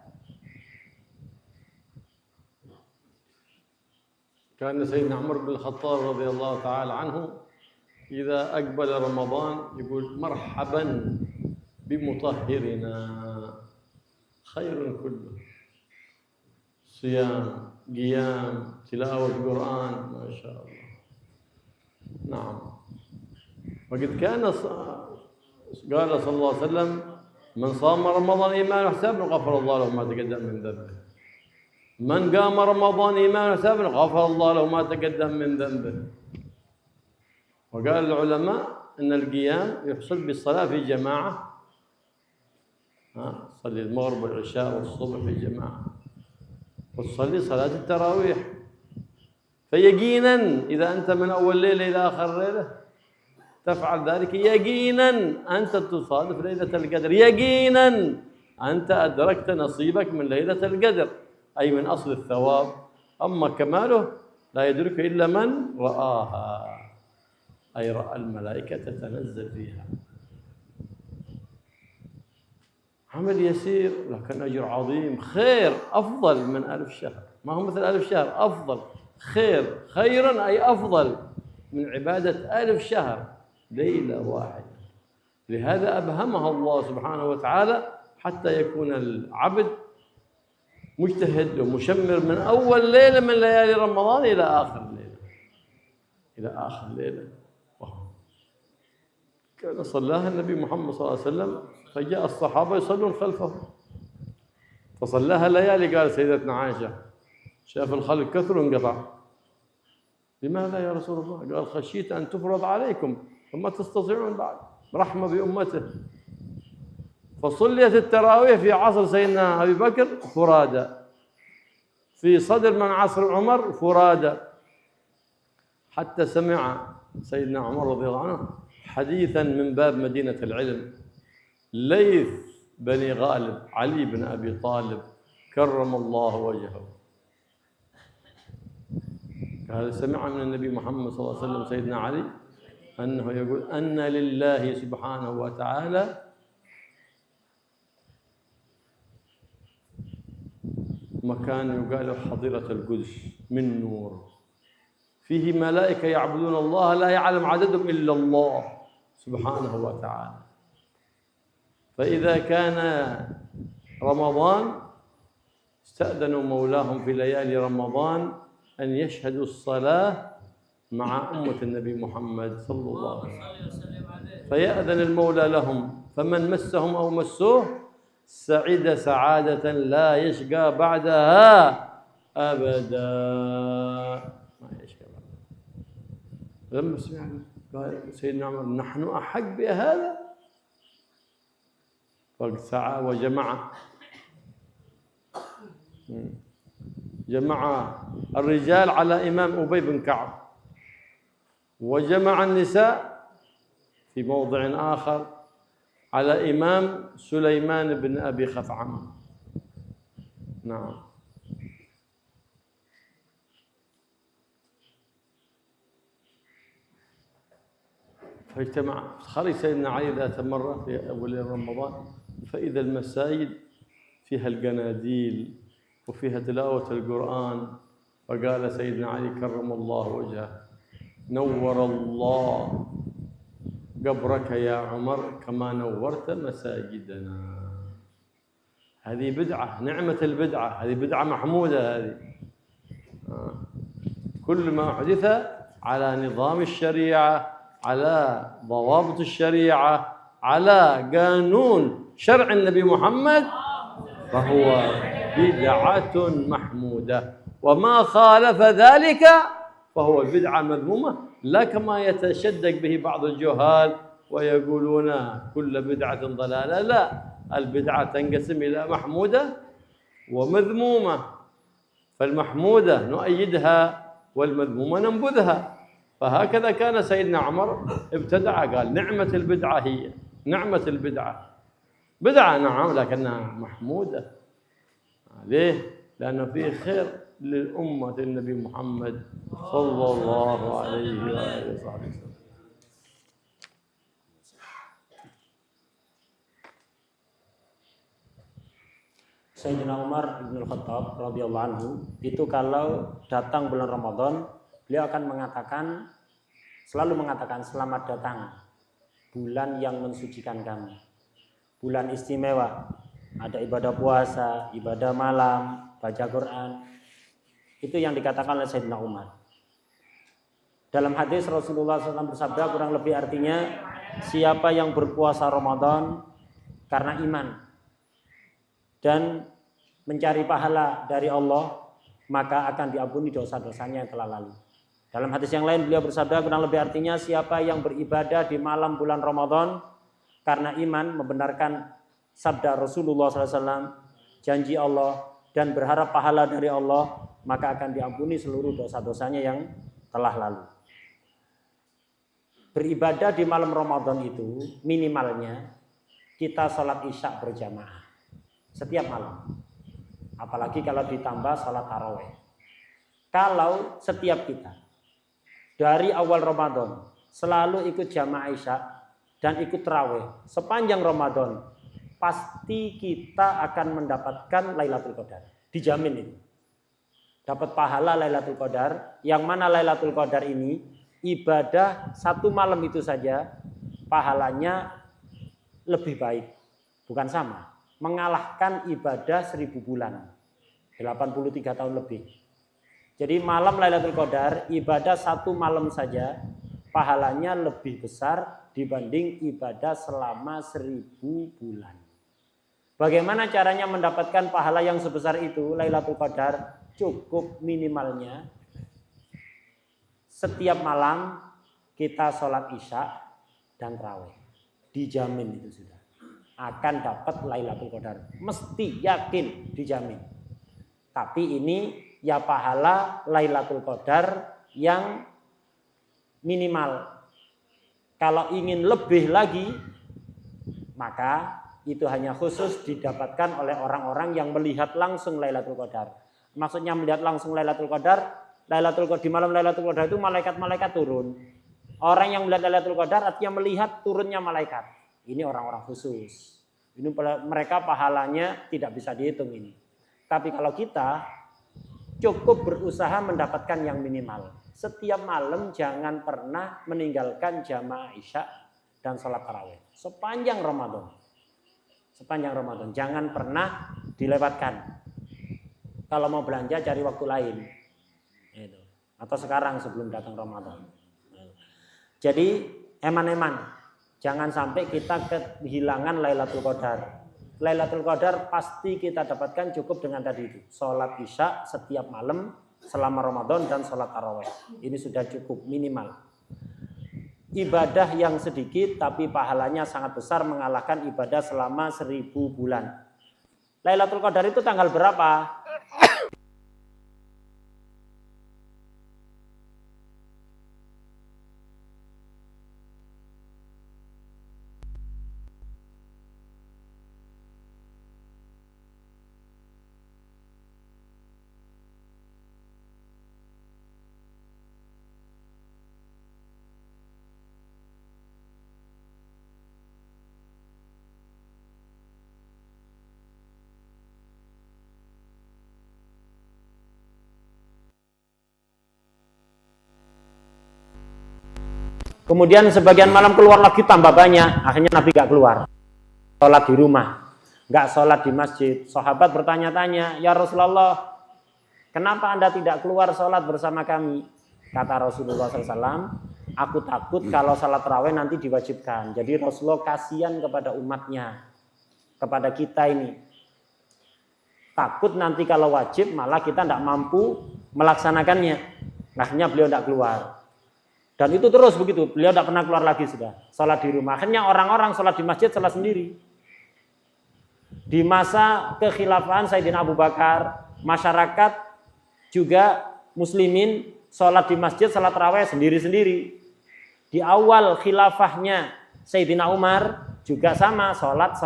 كان سيدنا عمر بن الخطاب رضي الله تعالى عنه إذا أقبل رمضان يقول مرحبا بمطهرنا خير كله صيام قيام تلاوة القرآن ما شاء الله. نعم. وقد كان قال صلى الله عليه وسلم من صام رمضان إيمانا واحتسابا غفر الله له ما تقدم من ذنبه. من قام رمضان إيمانا واحتسابا غفر الله له ما تقدم من ذنبه. وقال العلماء أن القيام يحصل بالصلاة في جماعة صلي المغرب والعشاء والصبح في جماعة، وتصلي صلاة التراويح. فيقينا إذا أنت من أول ليلة إلى آخر ليلة تفعل ذلك، يقينا أنت تصادف ليلة القدر، يقينا أنت أدركت نصيبك من ليلة القدر، أي من أصل الثواب. أما كماله لا يدرك إلا من رآها، أي رأى الملائكة تتنزل فيها. عمل يسير لكن أجر عظيم، خير أفضل من 1000 شهر، ما هو مثل 1000 شهر، أفضل خير، خيرا أي أفضل من عبادة 1000 شهر ليلة واحدة. لهذا أبهمها الله سبحانه وتعالى حتى يكون العبد مجتهد ومشمر من أول ليلة من ليالي رمضان إلى آخر ليلة، إلى آخر ليلة. كان صلاها النبي محمد صلى الله عليه وسلم، فجاء الصحابة يصلون خلفه فصلاها ليالي. قال سيدتنا عائشة شاف الخلق كثر وانقطع، لماذا يا رسول الله؟ قال خشيت أن تفرض عليكم فما تستطيعون بعد، رحمة بأمته. فصليت التراويح في عصر سيدنا أبي بكر فرادى، في صدر من عصر عمر فرادى، حتى سمع سيدنا عمر رضي الله عنه حديثا من باب مدينة العلم، ليث بني غالب علي بن أبي طالب كرم الله وجهه، قال سمع من النبي محمد صلى الله عليه وسلم سيدنا علي أنه يقول أن لله سبحانه وتعالى مكان يقال حظيرة القدس من نور، فيه ملائكة يعبدون الله لا يعلم عددهم إلا الله سبحانه وتعالى. فإذا كان رمضان استأذنوا مولاهم في ليالي رمضان أن يشهدوا الصلاة مع أمة النبي محمد صلى الله عليه وسلم، فيأذن المولى لهم، فمن مسهم أو مسوه سعد سعادة لا يشقى بعدها أبدا، ما يشقى بعدها. لما سمعنا قال سيدنا عمر نحن أحق بهذا، فسعى جمع الرجال على إمام أبي بن كعب، وجمع النساء في موضع آخر على إمام سليمان بن أبي خثعم. نعم. فاجتمع، خرج سيدنا علي ذات مرة في أول رمضان فإذا المساجد فيها القناديل وفيها تلاوة القرآن، فقال سيدنا علي كرم الله وجهه نور الله قبرك يا عمر كما نورت مساجدنا. هذه بدعة، نعمة البدعة، هذه بدعة محمودة. هذه كل ما حدث على نظام الشريعة، على ضوابط الشريعة، على قانون شرع النبي محمد فهو بدعة محمودة، وما خالف ذلك فهو بدعة مذمومة، لا كما يتشدق به بعض الجهال ويقولون كل بدعة ضلالة. لا، البدعة تنقسم إلى محمودة ومذمومة، فالمحمودة نؤيدها والمذمومة ننبذها. فهكذا كان سيدنا عمر ابتدع، قال نعمة البدعة هي نعمة البدعة، بدعة نعم لكنها محمودة. ليه؟ لأنه فيه خير للأمة النبي محمد صلى الله عليه وآله وسلم. Sayyidina Umar bin Khattab radhiyallahu anhu itu kalau datang bulan Ramadan, beliau akan selalu mengatakan selamat datang bulan yang mensucikan kami, bulan istimewa, ada ibadah puasa, ibadah malam, baca Quran. Itu yang dikatakan oleh Sayyidina Umar. Dalam hadis Rasulullah SAW bersabda, kurang lebih artinya siapa yang berpuasa Ramadan karena iman dan mencari pahala dari Allah, maka akan diampuni dosa-dosanya yang telah lalu. Dalam hadis yang lain beliau bersabda, kurang lebih artinya siapa yang beribadah di malam bulan Ramadan karena iman, membenarkan sabda Rasulullah SAW, janji Allah, dan berharap pahala dari Allah, maka akan diampuni seluruh dosa-dosanya yang telah lalu. Beribadah di malam Ramadan itu minimalnya kita sholat isya berjamaah setiap malam. Apalagi kalau ditambah sholat taraweh. Kalau setiap kita dari awal Ramadan selalu ikut jamaah isya dan ikut taraweh sepanjang Ramadan, pasti kita akan mendapatkan Lailatul Qadar. Dijamin itu. Dapat pahala Lailatul Qadar, yang mana Lailatul Qadar ini ibadah satu malam itu saja pahalanya lebih baik. Bukan sama. Mengalahkan ibadah 1000 bulan. 83 tahun lebih. Jadi malam Lailatul Qadar, ibadah satu malam saja pahalanya lebih besar dibanding ibadah selama 1000 bulan. Bagaimana caranya mendapatkan pahala yang sebesar itu Lailatul Qadar? Cukup minimalnya setiap malam kita sholat isya dan tarawih. Dijamin itu sudah akan dapat Lailatul Qadar. Mesti yakin dijamin. Tapi ini ya pahala Lailatul Qadar yang minimal. Kalau ingin lebih lagi, maka itu hanya khusus didapatkan oleh orang-orang yang melihat langsung Lailatul Qadar. Maksudnya melihat langsung Lailatul Qadar, di malam Lailatul Qadar itu malaikat-malaikat turun. Orang yang melihat Lailatul Qadar artinya melihat turunnya malaikat. Ini orang-orang khusus. Ini mereka pahalanya tidak bisa dihitung ini. Tapi kalau kita cukup berusaha mendapatkan yang minimal. Setiap malam jangan pernah meninggalkan jamaah isya dan sholat tarawih sepanjang Ramadan. Sepanjang Ramadan jangan pernah dilewatkan. Kalau mau belanja cari waktu lain. Atau sekarang sebelum datang Ramadan. Jadi eman-eman. Jangan sampai kita kehilangan Lailatul Qadar. Lailatul Qadar pasti kita dapatkan cukup dengan tadi itu. Sholat isya setiap malam selama Ramadan dan sholat tarawih. Ini sudah cukup minimal. Ibadah yang sedikit tapi pahalanya sangat besar mengalahkan ibadah selama 1000 bulan. Lailatul Qadar itu tanggal berapa? Kemudian sebagian malam keluar lagi tambah banyak. Akhirnya Nabi gak keluar. Sholat di rumah. Gak sholat di masjid. Sahabat bertanya-tanya, ya Rasulullah, kenapa Anda tidak keluar sholat bersama kami? Kata Rasulullah SAW, aku takut kalau sholat tarawih nanti diwajibkan. Jadi Rasulullah kasihan kepada umatnya. Kepada kita ini. Takut nanti kalau wajib malah kita tidak mampu melaksanakannya. Akhirnya beliau tidak keluar. Dan itu terus begitu, beliau tidak pernah keluar lagi sudah. Sholat di rumah, akhirnya orang-orang sholat di masjid sholat sendiri. Di masa kekhilafahan Sayyidina Abu Bakar, masyarakat juga muslimin sholat di masjid, sholat tarawih sendiri-sendiri. Di awal khilafahnya Sayyidina Umar juga sama, sholat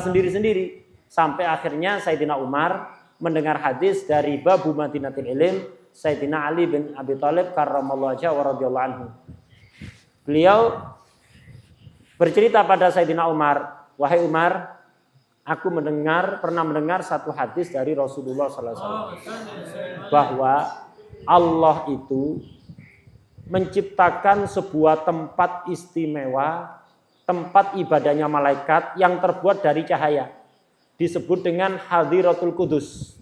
sendiri-sendiri. Sampai akhirnya Sayyidina Umar mendengar hadis dari Babu Madinatul Ilm, Sayyidina Ali bin Abi Thalib karramallahu wajhahu wa radhiyallahu anhu. Beliau bercerita pada Sayyidina Umar, wahai Umar, aku pernah mendengar satu hadis dari Rasulullah SAW bahwa Allah itu menciptakan sebuah tempat istimewa, tempat ibadahnya malaikat yang terbuat dari cahaya. Disebut dengan Hadiratul Qudus.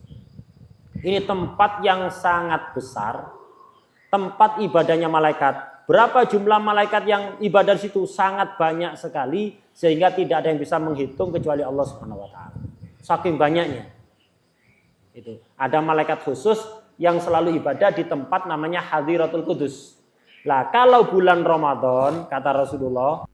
Ini tempat yang sangat besar, tempat ibadahnya malaikat. Berapa jumlah malaikat yang ibadah di situ? Sangat banyak sekali, sehingga tidak ada yang bisa menghitung kecuali Allah Subhanahu wa taala. Saking banyaknya. Itu. Ada malaikat khusus yang selalu ibadah di tempat namanya Hadiratul Qudus. Lah, kalau bulan Ramadan, kata Rasulullah,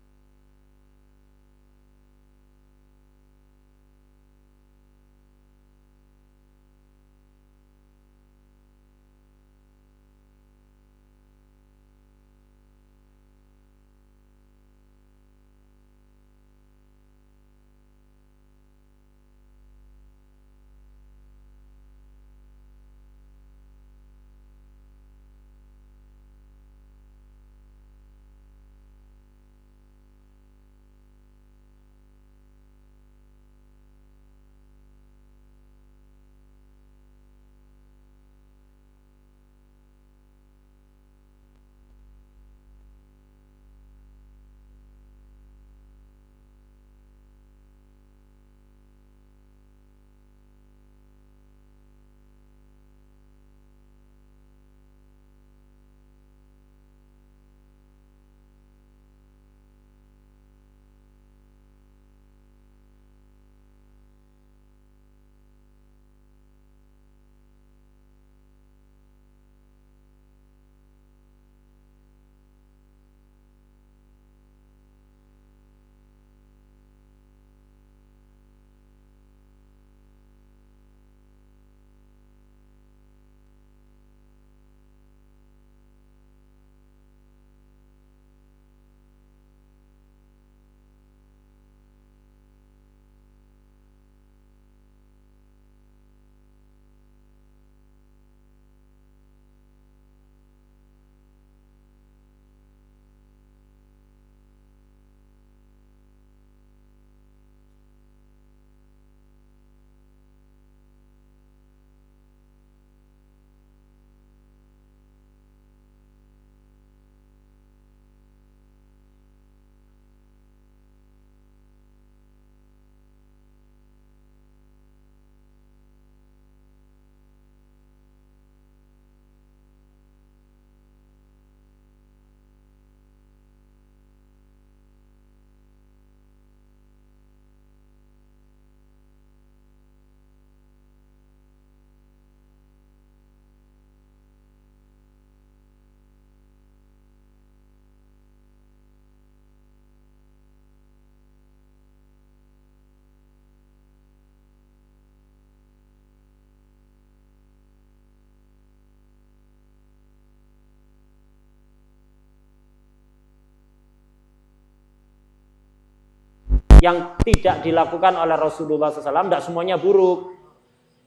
yang tidak dilakukan oleh Rasulullah SAW tidak semuanya buruk.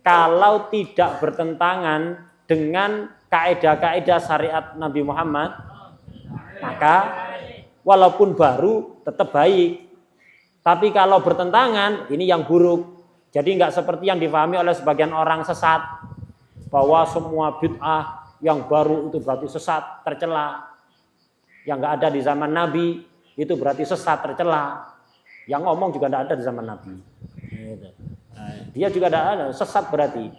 Kalau tidak bertentangan dengan kaidah-kaidah syariat Nabi Muhammad, maka walaupun baru tetap baik. Tapi kalau bertentangan, ini yang buruk. Jadi nggak seperti yang difahami oleh sebagian orang sesat, bahwa semua bid'ah yang baru itu berarti sesat, tercela. Yang nggak ada di zaman Nabi itu berarti sesat, tercela. Yang ngomong juga tidak ada di zaman Nabi. Dia juga tidak ada, sesat berarti.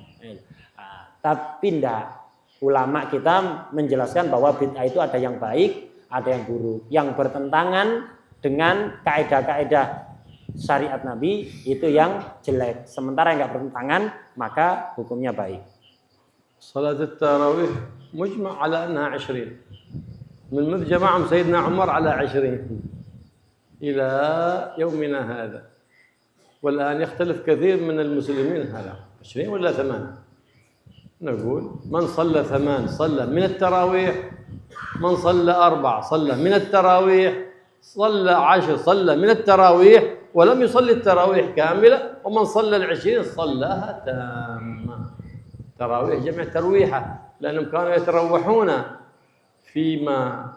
Tapi tidak. Ulama kita menjelaskan bahwa bid'ah itu ada yang baik, ada yang buruk. Yang bertentangan dengan kaidah-kaidah syariat Nabi itu yang jelek. Sementara yang nggak bertentangan maka hukumnya baik. Salat tarawih mujma' ala anha 20. من جماعة سيدنا عمر على 20 إلى يومنا هذا. والآن يختلف كثير من المسلمين هذا 20 ولا 8. نقول من صلى 8 صلى من التراويح، من صلى 4 صلى من التراويح، صلى 10 صلى من التراويح ولم يصلي التراويح كاملة، ومن صلى 20 صلاها تامة. تراويح جمع ترويحة، لأنهم كانوا يتروحون فيما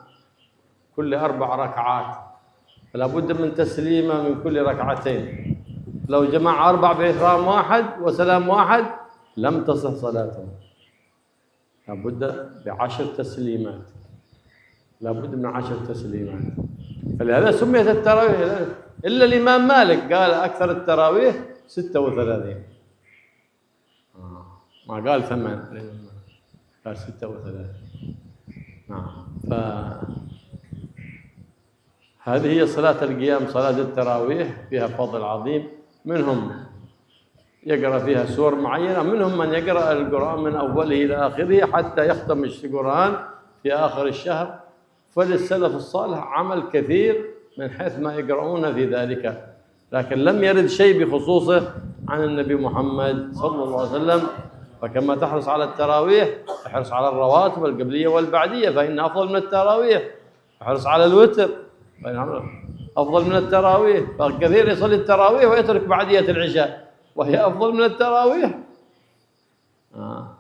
كل 4 ركعات، فلا بد من تسليمة من كل ركعتين. لو جمع 4 بإحرام واحد وسلام واحد لم تصح صلاته، لابد ب10 تسليمات، لابد من 10 تسليمات. فلهذا سميت التراويح. إلا الإمام مالك قال أكثر التراويح 36، ما قال 8، قال 36. نعم. فهذه هي صلاة القيام، صلاة التراويح فيها فضل عظيم. منهم يقرأ فيها سور معينة، منهم من يقرأ القرآن من أوله إلى آخره حتى يختم القرآن في آخر الشهر. فللسلف الصالح عمل كثير من حيث ما يقرؤون في ذلك، لكن لم يرد شيء بخصوصه عن النبي محمد صلى الله عليه وسلم. فكما تحرص على التراويح احرص على الرواتب القبلية والبعدية فإن أفضل من التراويح. احرص على الوتر فإن أفضل من التراويح. فكثير يصلي التراويح ويترك بعدية العشاء وهي أفضل من التراويح.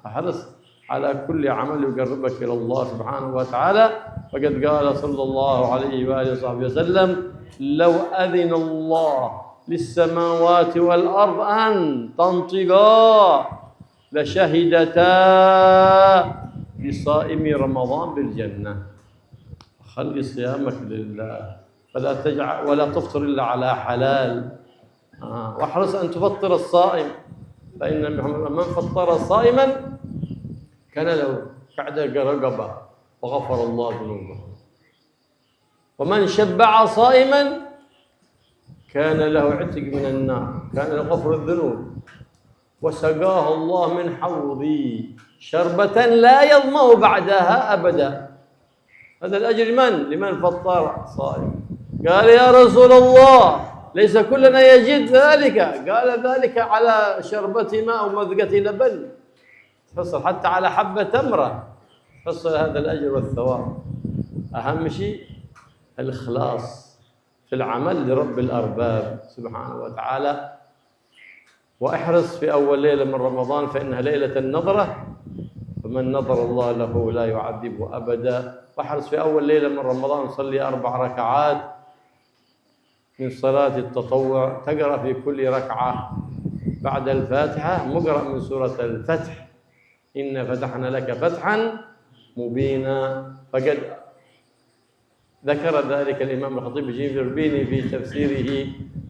احرص على كل عمل يقربك إلى الله سبحانه وتعالى. فقد قال صلى الله عليه وآله وصحبه وسلم: لو أذن الله للسماوات والأرض أن تنطقا لشهدتا لصائم رمضان بالجنة. خلي صيامك لله، فلا تجعل ولا تفطر إلا على حلال. واحرص أن تفطر الصائم، فإن من فطر صائما كان له كعدة رقبة وغفر الله ذنوبه، ومن شبع صائما كان له عتق من النار، كان له غفر الذنوب، وسقاه الله من حوضي شربة لا يظمأ بعدها أبدا. هذا الأجر لمن فطر صائم. قال: يا رسول الله ليس كلنا يجد ذلك. قال: ذلك على شربة ماء ومذقة لبن، تحصل حتى على حبة تمرة، تحصل هذا الأجر والثواب. أهم شيء الإخلاص في العمل لرب الأرباب سبحانه وتعالى. واحرص في أول ليلة من رمضان فإنها ليلة النظرة، فمن نظر الله له لا يعذبه أبدا. واحرص في أول ليلة من رمضان صلي 4 ركعات من صلاة التطوع، تقرأ في كل ركعة بعد الفاتحة مقرأ من سورة الفتح: إنا فتحنا لك فتحا مبينا. فقد ذكر ذلك الإمام الخطيب الجربيني في تفسيره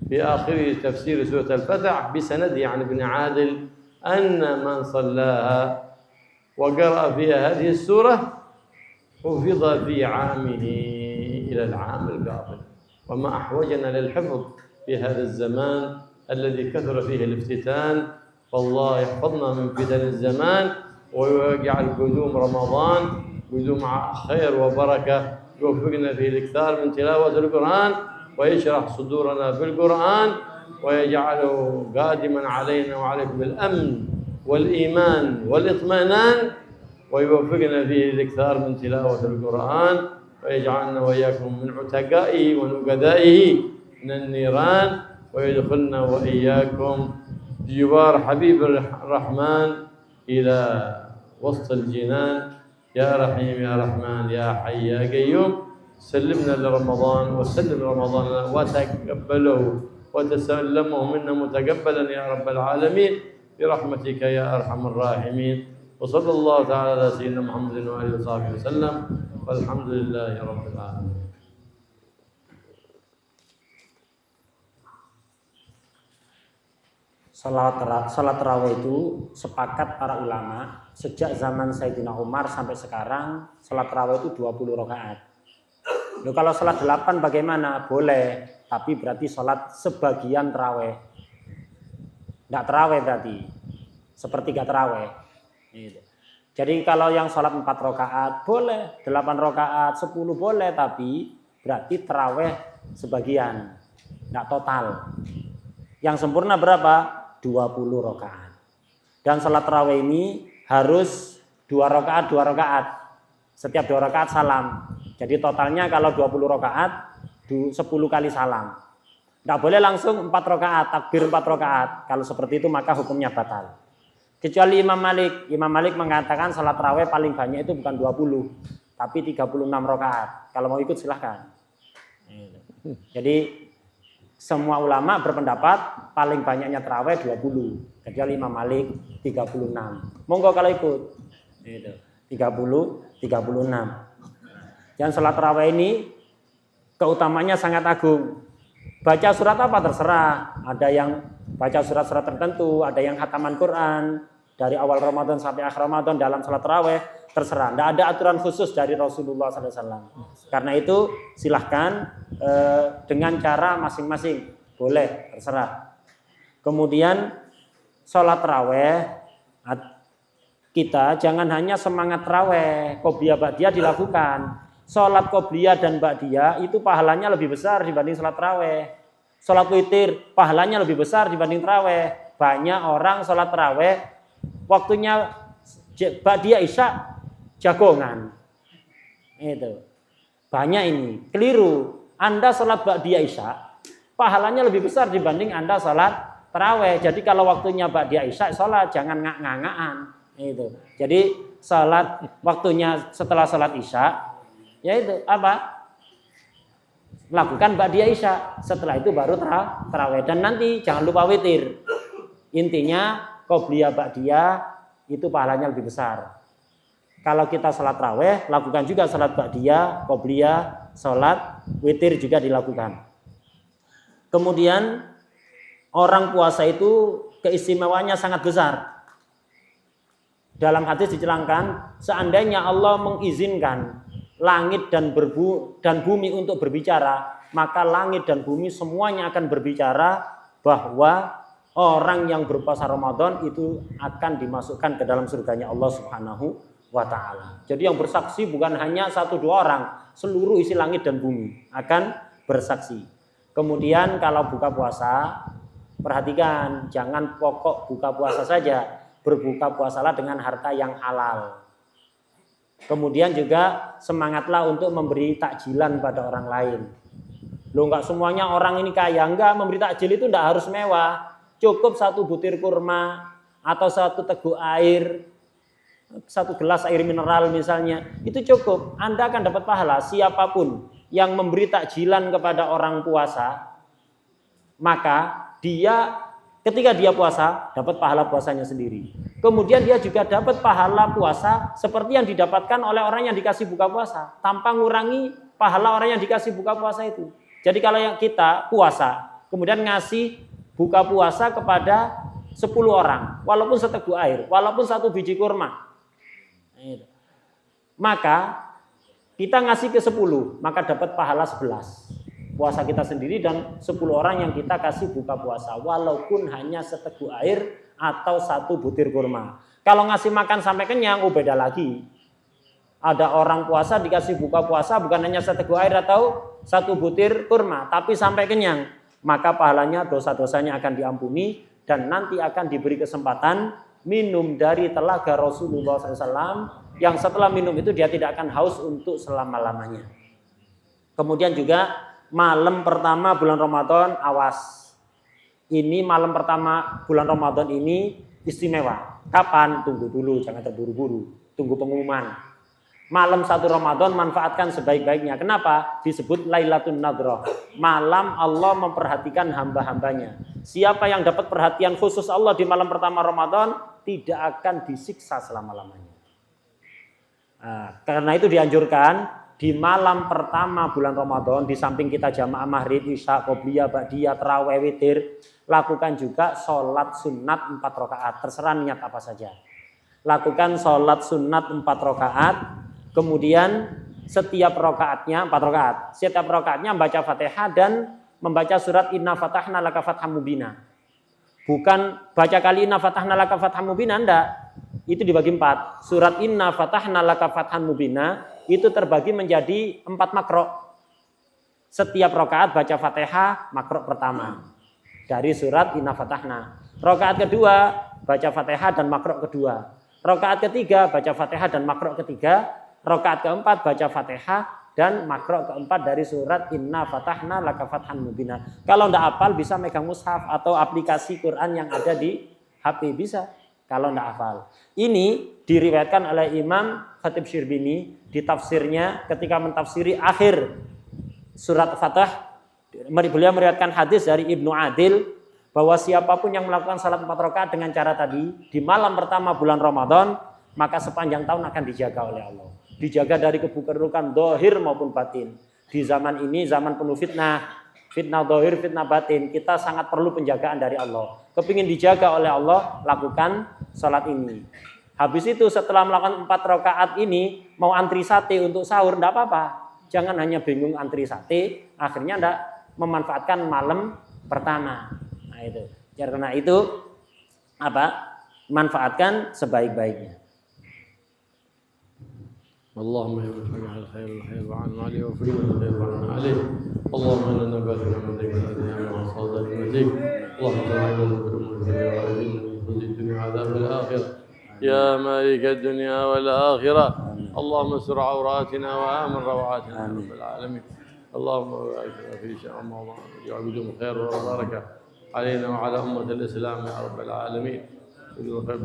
في آخر تفسير سورة الفتح بسند عن ابن عادل أن من صلاها وقرأ فيها هذه السورة حفظ في عامه إلى العام القابل. وما أحوجنا للحفظ في هذا الزمان الذي كثر فيه الافتتان، فالله يحفظنا من فتن الزمان ويجعل قدوم رمضان قدوم خير وبركة، يوفقنا فيه الإكثار من تلاوة القرآن ويشرح صدورنا بالقرآن ويجعله قادما علينا وعليكم بالأمن والإيمان والإطمئنان، ويوفقنا فيه الإكثار من تلاوة القرآن ويجعلنا وإياكم من عتقائه ونقذائه من النيران. ويدخلنا وإياكم جوار حبيب الرحمن إلى وسط الجنان يا رحيم يا رحمن يا حي يا قيوم. سلمنا لرمضان وسلم رمضان وتقبله وتسلمه منا متقبلا يا رب العالمين برحمتك يا أرحم الراحمين. وصلى الله تعالى على سيدنا محمد وآله وصحبه وسلم والحمد لله رب العالمين. Salat tarawih itu sepakat para ulama sejak zaman Sayyidina Umar sampai sekarang salat tarawih itu 20 rakaat. Loh, kalau salat 8 bagaimana? Boleh, tapi berarti salat sebagian tarawih. Enggak tarawih berarti. Sepertiga tarawih. Gitu. Jadi kalau yang salat 4 rakaat boleh, 8 rakaat, 10 boleh, tapi berarti tarawih sebagian. Enggak total. Yang sempurna berapa? 20 rakaat. Dan salat tarawih ini harus 2 rakaat, 2 rakaat. Setiap 2 rakaat salam. Jadi totalnya kalau 20 rakaat 10 kali salam. Tidak boleh langsung 4 rakaat, takbir 4 rakaat. Kalau seperti itu maka hukumnya batal. Kecuali Imam Malik. Imam Malik mengatakan salat tarawih paling banyak itu bukan 20, tapi 36 rakaat. Kalau mau ikut silahkan. Jadi semua ulama berpendapat paling banyaknya tarawih 20, kecuali Imam Malik 36. Monggo kalau ikut. Gitu. 30, 36. Dan salat tarawih ini keutamanya sangat agung. Baca surat apa terserah. Ada yang baca surat-surat tertentu, ada yang khataman Quran dari awal Ramadan sampai akhir Ramadan dalam salat tarawih, terserah. Tidak ada aturan khusus dari Rasulullah SAW. Karena itu silahkan dengan cara masing-masing, boleh, terserah. Kemudian sholat tarawih kita jangan hanya semangat tarawih, qobliyah ba'diyah dilakukan. Sholat qobliyah dan ba'diyah itu pahalanya lebih besar dibanding sholat tarawih. Sholat witir pahalanya lebih besar dibanding tarawih. Banyak orang sholat tarawih waktunya ba'diyah isya jagongan. Itu. Banyak ini, keliru. Anda sholat ba'diyah isya, pahalanya lebih besar dibanding Anda sholat tarawih. Jadi kalau waktunya ba'diyah isya, sholat jangan ngak-ngakaan. Itu. Jadi sholat waktunya setelah sholat isya, yaitu apa? Lakukan ba'diyah isya. Setelah itu baru tarawih. Dan nanti jangan lupa witir. Intinya qobliyah ba'diyah itu pahalanya lebih besar. Kalau kita sholat tarawih, lakukan juga sholat ba'diyah, qobliyah, sholat witir juga dilakukan. Kemudian orang puasa itu keistimewaannya sangat besar. Dalam hadis dicerangkan, seandainya Allah mengizinkan langit dan bumi untuk berbicara, maka langit dan bumi semuanya akan berbicara bahwa orang yang berpuasa Ramadan itu akan dimasukkan ke dalam surganya Allah Subhanahu wa ta'ala. Jadi yang bersaksi bukan hanya 1-2 orang, seluruh isi langit dan bumi akan bersaksi. Kemudian kalau buka puasa, perhatikan, jangan pokok buka puasa saja, berbuka puasalah dengan harta yang halal. Kemudian juga semangatlah untuk memberi takjilan pada orang lain. Loh, enggak semuanya orang ini kaya, enggak, memberi takjil itu enggak harus mewah. Cukup 1 butir kurma atau 1 teguk air, 1 gelas air mineral misalnya, itu cukup. Anda akan dapat pahala. Siapapun yang memberi takjilan kepada orang puasa, maka dia ketika dia puasa dapat pahala puasanya sendiri. Kemudian dia juga dapat pahala puasa seperti yang didapatkan oleh orang yang dikasih buka puasa, tanpa ngurangi pahala orang yang dikasih buka puasa itu. Jadi kalau yang kita puasa kemudian ngasih buka puasa kepada 10 orang, walaupun seteguk air, walaupun 1 biji kurma, maka kita ngasih ke 10, maka dapat pahala 11. Puasa kita sendiri dan 10 orang yang kita kasih buka puasa, walaupun hanya seteguk air atau 1 butir kurma. Kalau ngasih makan sampai kenyang, beda lagi. Ada orang puasa dikasih buka puasa bukan hanya seteguk air atau 1 butir kurma, tapi sampai kenyang, maka pahalanya, dosa-dosanya akan diampuni dan nanti akan diberi kesempatan minum dari telaga Rasulullah SAW yang setelah minum itu dia tidak akan haus untuk selama-lamanya. Kemudian juga malam pertama bulan Ramadan, awas, ini malam pertama bulan Ramadan ini istimewa. Kapan? Tunggu dulu, jangan terburu-buru. Tunggu pengumuman. Malam 1 Ramadan manfaatkan sebaik-baiknya. Kenapa? Disebut Lailatul Nadhrah. Malam Allah memperhatikan hamba-hambanya. Siapa yang dapat perhatian khusus Allah di malam pertama Ramadan tidak akan disiksa selama-lamanya. Nah, karena itu dianjurkan di malam pertama bulan Ramadan, di samping kita jamaah maghrib, isya, qobliyah, ba'diyah, tarawih, witir, lakukan juga sholat sunat 4 rakaat. Terserah niat apa saja. Lakukan sholat sunat 4 rakaat. Kemudian setiap rakaatnya 4 rakaat. Setiap rakaatnya membaca Fatihah dan membaca surat Inna Fatahna Laka Fatham Mubina. Bukan baca kali Inna Fatahna Laka Fatham Mubina, enggak. Itu dibagi 4. Surat Inna Fatahna Laka Fatham Mubina itu terbagi menjadi 4 makro. Setiap rakaat baca Fatihah makro pertama dari surat Inna Fatahna. Rakaat kedua baca Fatihah dan makro kedua. Rakaat ketiga baca Fatihah dan makro ketiga. Rakaat keempat baca Fatihah dan makro keempat dari surat Inna Fatahna Laka Fatham Mubina. Kalau tidak hafal bisa megang mushaf atau aplikasi Quran yang ada di HP bisa. Kalau tidak hafal. Ini diriwayatkan oleh Imam Khatib Syirbini di tafsirnya ketika mentafsiri akhir surat Fatah. Beliau meriwayatkan hadis dari Ibnu Adil bahwa siapapun yang melakukan salat 4 rakaat dengan cara tadi di malam pertama bulan Ramadan, maka sepanjang tahun akan dijaga oleh Allah. Dijaga dari keburukan zahir maupun batin. Di zaman ini zaman penuh fitnah, fitnah zahir, fitnah batin, kita sangat perlu penjagaan dari Allah. Kepingin dijaga oleh Allah, lakukan salat ini. Habis itu setelah melakukan 4 rakaat ini, mau antri sate untuk sahur, enggak apa-apa. Jangan hanya bingung antri sate, akhirnya enggak memanfaatkan malam pertama. Nah itu. Karena itu manfaatkan sebaik-baiknya. اللهم يا على الخير والخير وعن عليه وفريق الخير وعن عليه اللهم انا نباتنا من ذكر الدنيا وصادق المزيد اللهم تعالى بالامور في الدنيا وعذاب الاخره يا مالك الدنيا والاخره اللهم استر عوراتنا وامن روعاتنا يا رب العالمين اللهم بارك في شهر رمضان واجعل بدون خير وبركه علينا وعلى امه الاسلام يا رب العالمين بدون خير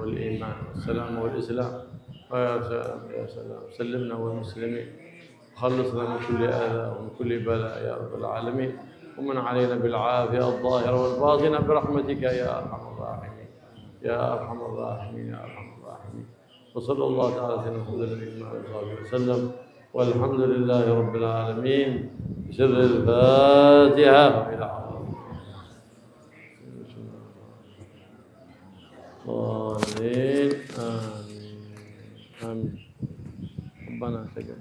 والايمان والسلام والاسلام يا سلام سلمنا والمسلمين خلصنا من كل اذى ومن كل بلاء يا رب العالمين ومن علينا بالعافيه الظاهره والباطنه برحمتك يا ارحم الراحمين يا ارحم الراحمين يا ارحم الراحمين وصلى الله تعالى على سيدنا محمد وصحبه وسلم والحمد لله رب العالمين بسر الفاتحه الى آمين آمين آمين ربنا تقبل